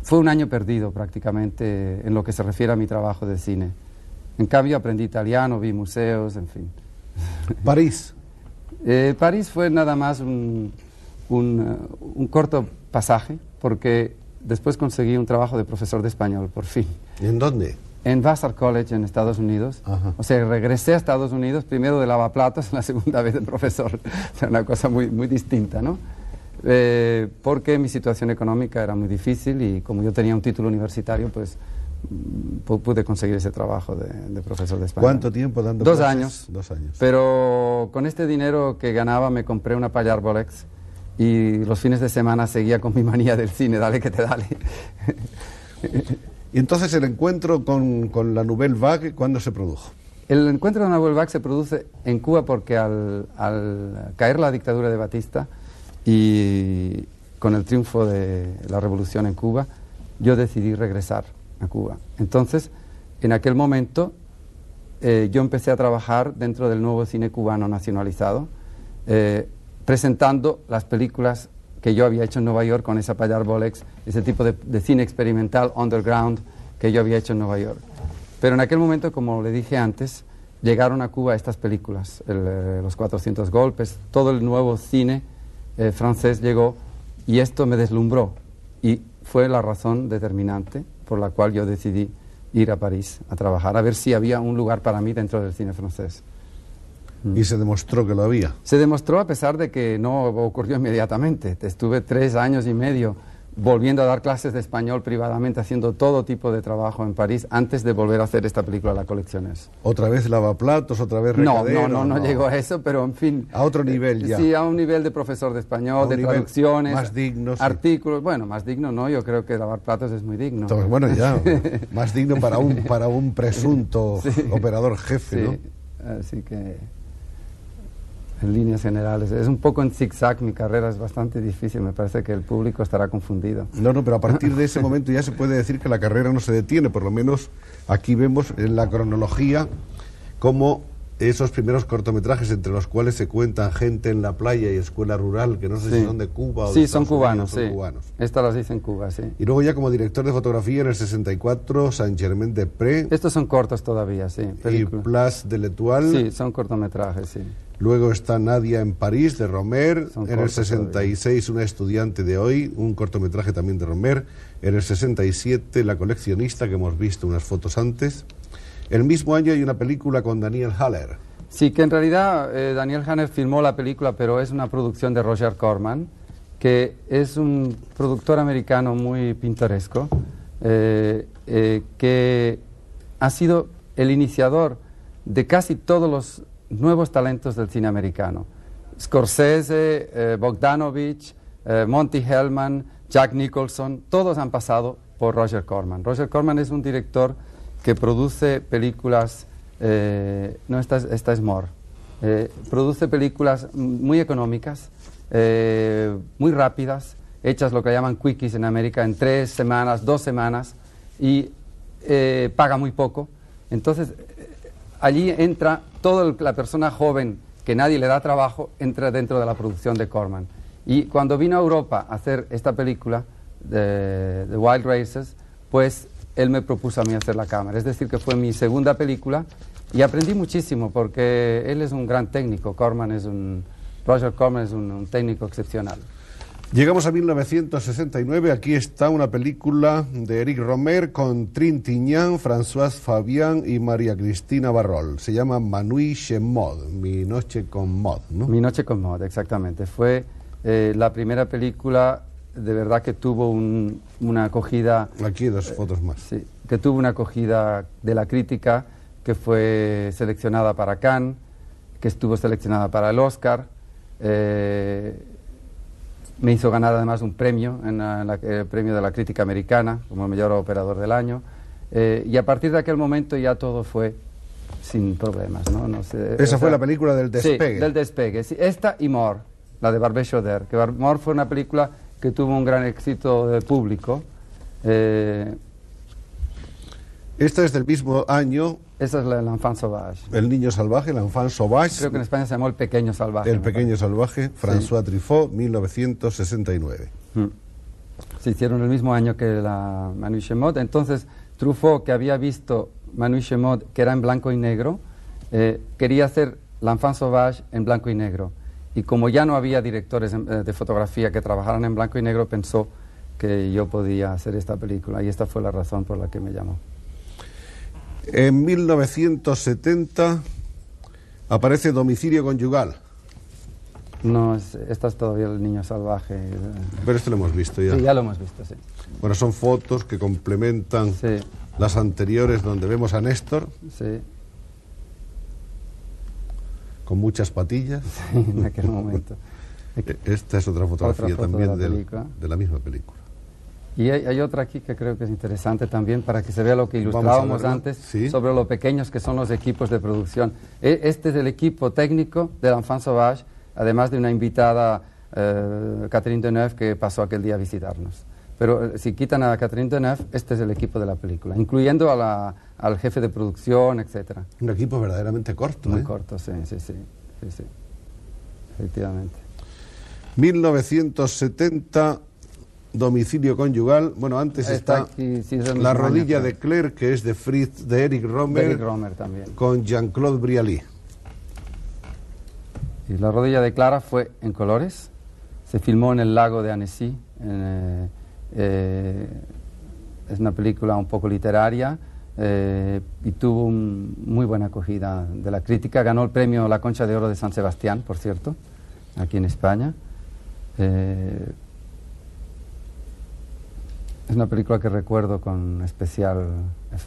Fue un año perdido prácticamente en lo que se refiere a mi trabajo de cine. En cambio, aprendí italiano, vi museos, en fin. ¿París? París fue nada más un corto pasaje, porque después conseguí un trabajo de profesor de español, por fin. ¿En dónde? En Vassar College, en Estados Unidos. Ajá. O sea, regresé a Estados Unidos, primero de lavaplatos, la segunda vez de profesor. O sea, una cosa muy, muy distinta, ¿no? Porque mi situación económica era muy difícil y como yo tenía un título universitario, pues pude conseguir ese trabajo de profesor de español. ¿Cuánto tiempo dando 2 clases? años. 2 años. Pero con este dinero que ganaba me compré una Payar Bolex y los fines de semana seguía con mi manía del cine, dale que te dale. Y entonces el encuentro con la Nouvelle Vague, ¿cuándo se produjo? El encuentro de la Nouvelle Vague se produce en Cuba porque al caer la dictadura de Batista y con el triunfo de la revolución en Cuba, yo decidí regresar a Cuba. Entonces, en aquel momento, yo empecé a trabajar dentro del nuevo cine cubano nacionalizado, presentando las películas que yo había hecho en Nueva York con esa Payar Bolex, ese tipo de cine experimental underground que yo había hecho en Nueva York. Pero en aquel momento, como le dije antes, llegaron a Cuba estas películas, Los 400 golpes, todo el nuevo cine francés llegó y esto me deslumbró y fue la razón determinante por la cual yo decidí ir a París a trabajar, a ver si había un lugar para mí dentro del cine francés. Y se demostró que lo había. Se demostró a pesar de que no ocurrió inmediatamente. Estuve 3 años y medio volviendo a dar clases de español privadamente, haciendo todo tipo de trabajo en París antes de volver a hacer esta película La Colecciones. ¿Otra vez lavaplatos, otra vez recadero? No llegó a eso, pero en fin. A otro nivel ya. Sí, a un nivel de profesor de español, de traducciones. Más digno, sí. Artículos. Bueno, más digno no, yo creo que lavar platos es muy digno. Entonces, bueno, ya, más digno para un presunto operador jefe, sí. ¿no? Así que, en líneas generales, es un poco en zigzag, mi carrera es bastante difícil, me parece que el público estará confundido. No, pero a partir de ese momento ya se puede decir que la carrera no se detiene, por lo menos aquí vemos en la cronología cómo esos primeros cortometrajes entre los cuales se cuentan Gente en la playa y Escuela Rural, que no sé si son de Cuba o de Estados Unidos, son cubanos. Estas las hice en Cuba, sí. Y luego ya como director de fotografía en el 64, Saint-Germain-des-Prés. Estos son cortos todavía, sí. Y Place de l'Étoile. Sí, son cortometrajes, sí. Luego está Nadia en París, de Romer. En el 66, todavía. Una estudiante de hoy, un cortometraje también de Romer. En el 67, La coleccionista, que hemos visto unas fotos antes. El mismo año hay una película con Daniel Haller. Sí, que en realidad Daniel Haller filmó la película, pero es una producción de Roger Corman, que es un productor americano muy pintoresco, que ha sido el iniciador de casi todos los nuevos talentos del cine americano. Scorsese, Bogdanovich, Monty Hellman, Jack Nicholson, todos han pasado por Roger Corman. Roger Corman es un director que produce películas, esta es Moore, produce películas muy económicas, muy rápidas, hechas lo que llaman quickies en América, en 3 semanas, 2 semanas, y paga muy poco. Entonces, allí entra toda la persona joven que nadie le da trabajo, entra dentro de la producción de Corman. Y cuando vino a Europa a hacer esta película, de Wild Races, pues él me propuso a mí hacer la cámara. Es decir, que fue mi segunda película y aprendí muchísimo porque él es un gran técnico. Roger Corman es un técnico excepcional. Llegamos a 1969, aquí está una película de Eric Romer con Trintignant, Françoise Fabian y María Cristina Barrol. Se llama Ma Nuit chez Maud, Mi noche con Maud, ¿no? Mi noche con Maud, exactamente. Fue la primera película de verdad que tuvo una acogida... Aquí hay 2 fotos más. Sí, que tuvo una acogida de la crítica, que fue seleccionada para Cannes, que estuvo seleccionada para el Oscar. Me hizo ganar además un premio, el premio de la crítica americana, como el mejor operador del año. Y a partir de aquel momento ya todo fue sin problemas, ¿no? No sé, Esa fue la película del despegue. Sí, del despegue. Sí, esta y More, la de Barbet Choder, que More fue una película que tuvo un gran éxito de público. Esta es del mismo año. Esa es l'Enfant Sauvage. El niño salvaje, l'Enfant Sauvage. Creo que en España se llamó El pequeño salvaje. El pequeño salvaje, François Truffaut, 1969. Se hicieron el mismo año que la Ma Nuit chez Maud. Entonces, Truffaut, que había visto Ma Nuit chez Maud, que era en blanco y negro, quería hacer l'Enfant Sauvage en blanco y negro. Y como ya no había directores de fotografía que trabajaran en blanco y negro, pensó que yo podía hacer esta película. Y esta fue la razón por la que me llamó. En 1970 aparece Domicilio conyugal. No, esta es todavía El niño salvaje. Pero esto lo hemos visto ya. Sí, ya lo hemos visto, sí. Bueno, son fotos que complementan las anteriores donde vemos a Néstor. Sí. Con muchas patillas. Sí, en aquel momento. Esta es otra fotografía foto también de la de la misma película. Y hay otra aquí que creo que es interesante también para que se vea lo que ilustrábamos antes sobre lo pequeños que son los equipos de producción. Este es el equipo técnico de l'Enfant Sauvage, además de una invitada, Catherine Deneuve, que pasó aquel día a visitarnos. Pero si quitan a Catherine Deneuve, este es el equipo de la película, incluyendo al jefe de producción, etcétera. Un equipo verdaderamente corto. Muy corto, sí. Efectivamente. 1970, Domicilio conyugal. Bueno, antes está aquí, La rodilla de Claire, que es de Eric Romer. Eric Romer también. Con Jean-Claude Brialy. Y La rodilla de Clara fue en colores. Se filmó en el lago de Annecy. Es una película un poco literaria y tuvo muy buena acogida de la crítica. Ganó el premio La Concha de Oro de San Sebastián, por cierto, aquí en España. Es una película que recuerdo con especial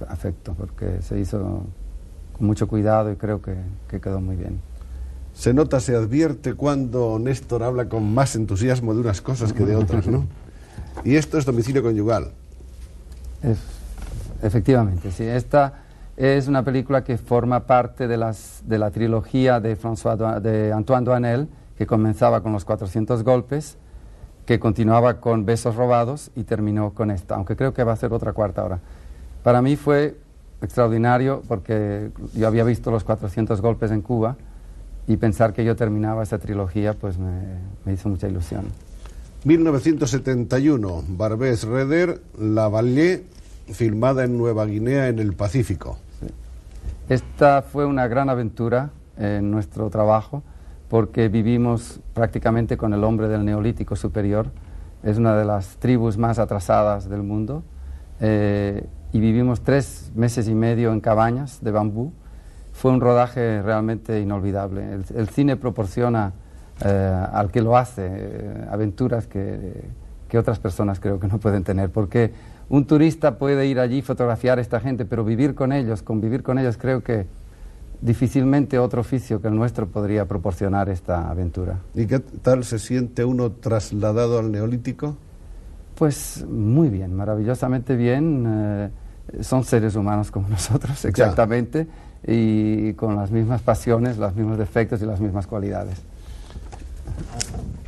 afecto porque se hizo con mucho cuidado y creo que quedó muy bien. Se nota, se advierte cuando Néstor habla con más entusiasmo de unas cosas que de otras, ¿no? Y esto es Domicilio conyugal. Efectivamente, sí. Esta es una película que forma parte de la trilogía de Antoine Doinel, que comenzaba con Los 400 golpes, que continuaba con Besos robados y terminó con esta, aunque creo que va a ser otra cuarta ahora. Para mí fue extraordinario porque yo había visto Los 400 golpes en Cuba y pensar que yo terminaba esa trilogía pues me hizo mucha ilusión. 1971, Barbès Reder, La Vallée, filmada en Nueva Guinea, en el Pacífico. Sí. Esta fue una gran aventura en nuestro trabajo, porque vivimos prácticamente con el hombre del Neolítico superior. Es una de las tribus más atrasadas del mundo. Y vivimos 3 meses y medio en cabañas de bambú. Fue un rodaje realmente inolvidable. El cine proporciona al que lo hace aventuras que otras personas creo que no pueden tener, porque un turista puede ir allí y fotografiar a esta gente, pero convivir con ellos creo que difícilmente otro oficio que el nuestro podría proporcionar esta aventura. ¿Y qué tal se siente uno trasladado al Neolítico? Pues muy bien, maravillosamente bien. Son seres humanos como nosotros, exactamente, y con las mismas pasiones, los mismos defectos y las mismas cualidades.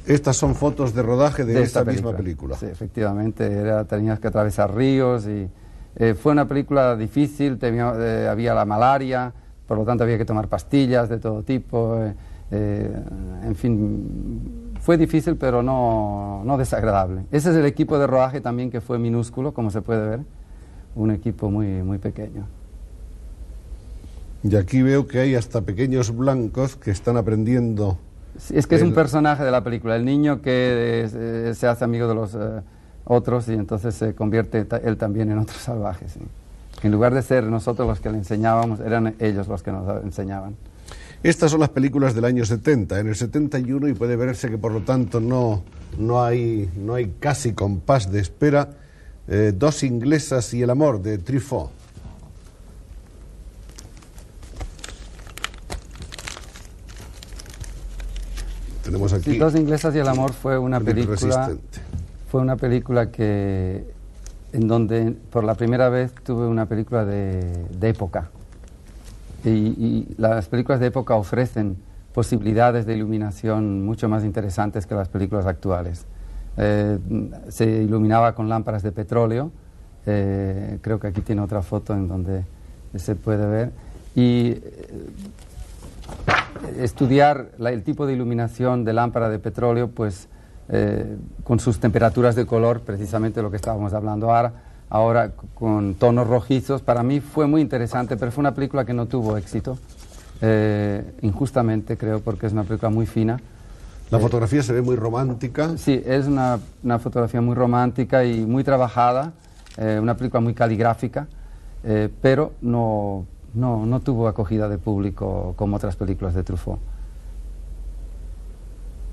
Estas son fotos de rodaje de esta misma película. Sí, efectivamente, tenías que atravesar ríos y fue una película difícil, había la malaria, por lo tanto había que tomar pastillas de todo tipo, en fin, fue difícil pero no desagradable. Ese es el equipo de rodaje también, que fue minúsculo, como se puede ver, un equipo muy pequeño. Y aquí veo que hay hasta pequeños blancos que están aprendiendo. Sí, es que es un personaje de la película, el niño que se hace amigo de los otros y entonces se convierte él también en otro salvaje. ¿Sí? En lugar de ser nosotros los que le enseñábamos, eran ellos los que nos enseñaban. Estas son las películas del año 70, en el 71, y puede verse que por lo tanto no hay casi compás de espera. Dos inglesas y el amor, de Truffaut. Tenemos aquí. Sí, Dos inglesas y el amor fue una película en donde por la primera vez tuve una película de época. Y las películas de época ofrecen posibilidades de iluminación mucho más interesantes que las películas actuales. Se iluminaba con lámparas de petróleo, creo que aquí tiene otra foto en donde se puede ver, y estudiar el tipo de iluminación de lámpara de petróleo, pues con sus temperaturas de color, precisamente lo que estábamos hablando ahora con tonos rojizos, para mí fue muy interesante, pero fue una película que no tuvo éxito, injustamente creo, porque es una película muy fina. La fotografía se ve muy romántica. Sí, es una fotografía muy romántica y muy trabajada, una película muy caligráfica, pero no tuvo acogida de público como otras películas de Truffaut.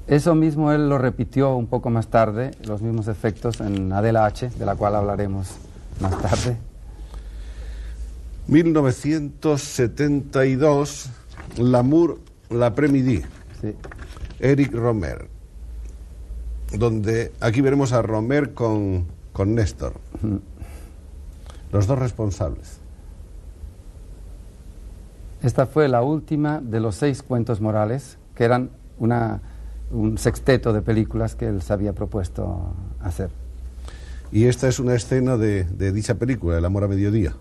Eso mismo él lo repitió un poco más tarde, los mismos efectos, en Adela H., de la cual hablaremos más tarde. 1972, L'amour, l'après-midi. Sí. Eric Romer, donde aquí veremos a Romer con con Néstor. Los dos responsables. Esta fue la última de los 6 cuentos morales, que eran un sexteto de películas que él se había propuesto hacer. Y esta es una escena de dicha película, El amor a mediodía.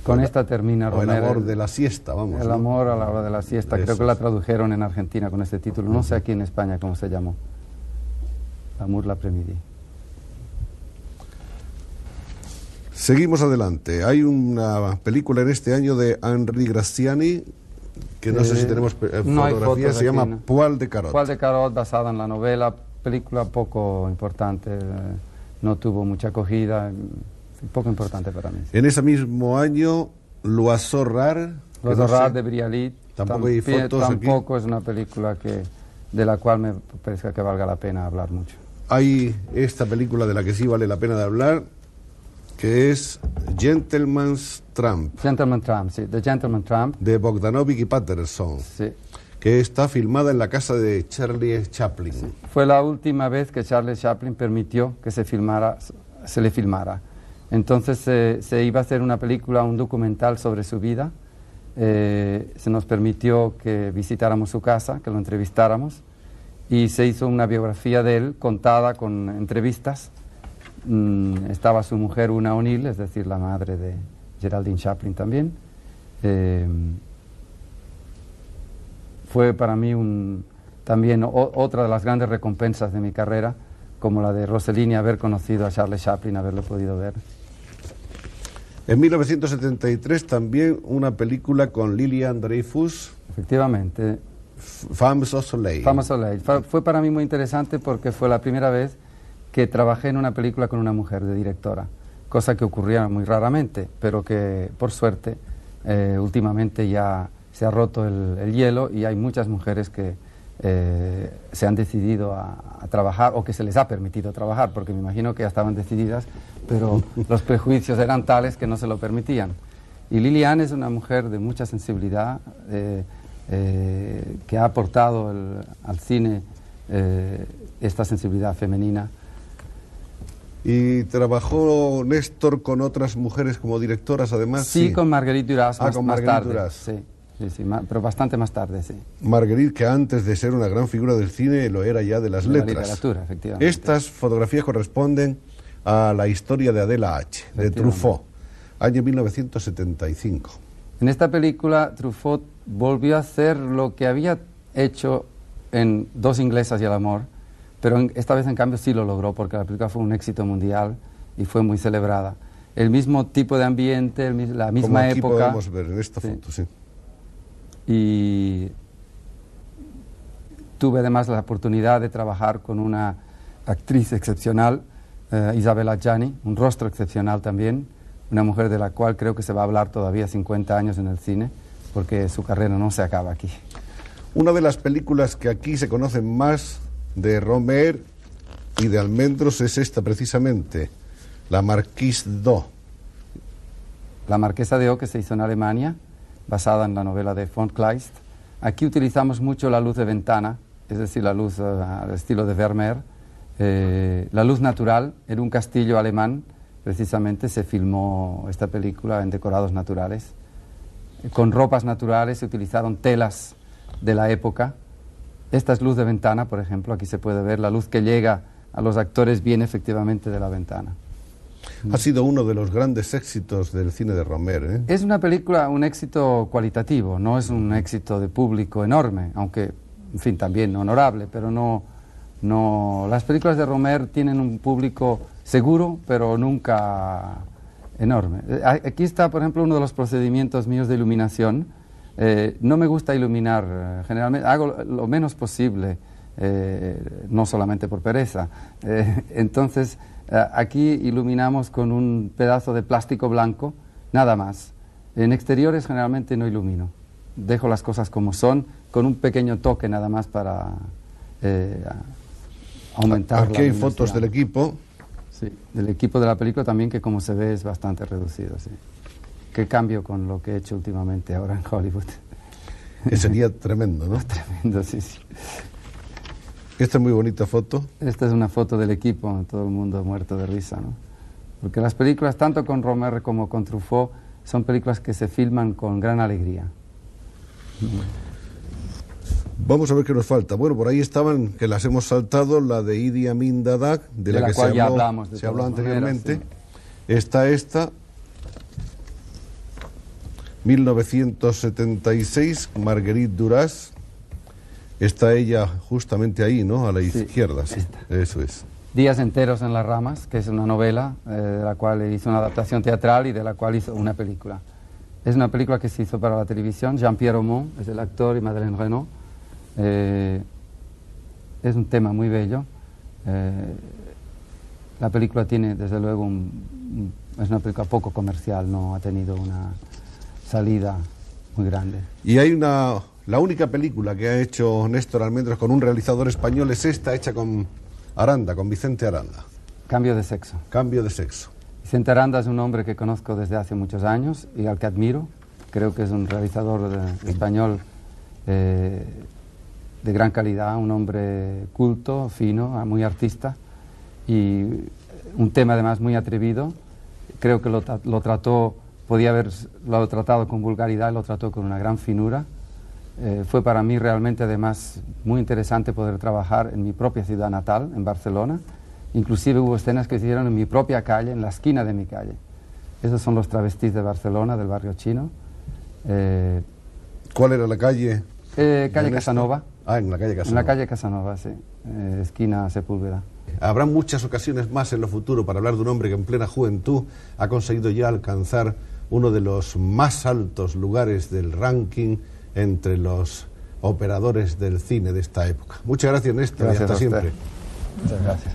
Con esta termina O El Romer. amor de la siesta, vamos. El ¿no? amor a la hora de la siesta. Eso Creo que la es. tradujeron en Argentina con este título. No sé aquí en España cómo se llamó. L'amour l'après-midi. Seguimos adelante. Hay una película en este año de Henri Graziani, que no sé si tenemos no hay fotografía, fotos se llama aquí, ¿no? Poil de Carot. Poil de Carot, basada en la novela, película poco importante, no tuvo mucha acogida, poco importante para mí. En ese mismo año, L'Oiseau Rare. Los que no Horror sé, de Brialit Tampoco hay fotos aquí. tampoco es una película de la cual me parece que valga la pena hablar mucho. Hay esta película de la que sí vale la pena de hablar, que es Gentleman's Tramp, Gentleman Tramp, sí, The Gentleman Tramp, de Bogdanovich y Patterson, sí. que está filmada en la casa de Charlie Chaplin. Fue la última vez que Charlie Chaplin permitió que se le filmara. Entonces se iba a hacer una película, un documental sobre su vida. Se nos permitió que visitáramos su casa, que lo entrevistáramos, y se hizo una biografía de él contada con entrevistas. Estaba su mujer Una O'Neill, es decir, la madre de Geraldine Chaplin también. Fue para mí también otra de las grandes recompensas de mi carrera, como la de Rossellini, haber conocido a Charlie Chaplin, haberlo podido ver. En 1973 también una película con Lillian Dreyfus, Efectivamente, Femmes au Soleil. Femme au Soleil. Fue para mí muy interesante porque fue la primera vez que trabajé en una película con una mujer de directora, cosa que ocurría muy raramente, pero que por suerte últimamente ya se ha roto el hielo y hay muchas mujeres que se han decidido a trabajar, o que se les ha permitido trabajar, porque me imagino que ya estaban decididas, pero los prejuicios eran tales que no se lo permitían. Y Lilian es una mujer de mucha sensibilidad, que ha aportado al cine esta sensibilidad femenina. ¿Y trabajó Néstor con otras mujeres como directoras además? Sí, con Marguerite Duras con más Marguerite tarde. Duras. Sí, pero bastante más tarde, sí. Marguerite, que antes de ser una gran figura del cine lo era ya de las De la letras. literatura, efectivamente. Estas fotografías corresponden a La historia de Adela H., de Truffaut, año 1975. En esta película Truffaut volvió a hacer lo que había hecho en Dos inglesas y el amor, pero esta vez en cambio sí lo logró, porque la película fue un éxito mundial y fue muy celebrada. El mismo tipo de ambiente, la misma Como aquí época. podemos ver en esta foto, sí. Y tuve además la oportunidad de trabajar con una actriz excepcional, Isabella Gianni, un rostro excepcional también, una mujer de la cual creo que se va a hablar todavía 50 años en el cine, porque su carrera no se acaba aquí. Una de las películas que aquí se conocen más de Romer y de Almendros es esta precisamente, La Marquise d'O. La Marquesa de O, que se hizo en Alemania, basada en la novela de von Kleist. Aquí utilizamos mucho la luz de ventana, es decir, la luz al estilo de Vermeer. La luz natural, en un castillo alemán, precisamente se filmó esta película en decorados naturales. Con ropas naturales se utilizaron telas de la época. Esta es luz de ventana, por ejemplo, aquí se puede ver la luz que llega a los actores viene efectivamente de la ventana. Ha sido uno de los grandes éxitos del cine de Romer, ¿eh? Es una película, un éxito cualitativo, no es un éxito de público enorme, aunque, en fin, también honorable, pero no... Las películas de Romer tienen un público seguro, pero nunca enorme. Aquí está, por ejemplo, uno de los procedimientos míos de iluminación. No me gusta iluminar, generalmente hago lo menos posible, no solamente por pereza. Entonces, aquí iluminamos con un pedazo de plástico blanco, nada más. En exteriores generalmente no ilumino. Dejo las cosas como son, con un pequeño toque nada más para aumentar Aquí la hay luminosidad. fotos del equipo. Sí, del equipo de la película también, que como se ve es bastante reducido, sí. Qué cambio con lo que he hecho últimamente ahora en Hollywood. Que sería tremendo, ¿no? Tremendo, sí, sí. Esta es muy bonita foto. Esta es una foto del equipo, todo el mundo muerto de risa, ¿no? Porque las películas, tanto con Rohmer como con Truffaut, son películas que se filman con gran alegría. Vamos a ver qué nos falta. Bueno, por ahí estaban, que las hemos saltado, la de Idi Amin Dada, de la que cual se ya habló, hablamos se habló anteriormente. Maneras, sí. Está esta, 1976, Marguerite Duras. Está ella justamente ahí, ¿no? A la izquierda, sí. Eso es. Días enteros en las ramas, que es una novela de la cual hizo una adaptación teatral y de la cual hizo una película. Es una película que se hizo para la televisión. Jean-Pierre Aumont es el actor y Madeleine Renaud. Es un tema muy bello. La película tiene, desde luego, es una película poco comercial, no ha tenido una salida muy grande. Y hay la única película que ha hecho Néstor Almendros con un realizador español es esta, hecha con Aranda, con Vicente Aranda. Cambio de sexo. Cambio de sexo. Vicente Aranda es un hombre que conozco desde hace muchos años y al que admiro. Creo que es un realizador español de gran calidad, un hombre culto, fino, muy artista y un tema además muy atrevido. Creo que lo trató, podía haberlo tratado con vulgaridad, lo trató con una gran finura. Fue para mí realmente además muy interesante poder trabajar en mi propia ciudad natal, en Barcelona. Inclusive hubo escenas que se hicieron en mi propia calle, en la esquina de mi calle. Esos son los travestis de Barcelona, del barrio chino. ¿Cuál era la calle? Calle Casanova. Ah, en la calle Casanova. En la calle Casanova, sí. Esquina Sepúlveda. Habrá muchas ocasiones más en lo futuro para hablar de un hombre que en plena juventud ha conseguido ya alcanzar uno de los más altos lugares del ranking entre los operadores del cine de esta época. Muchas gracias, Néstor, y hasta siempre. Muchas gracias.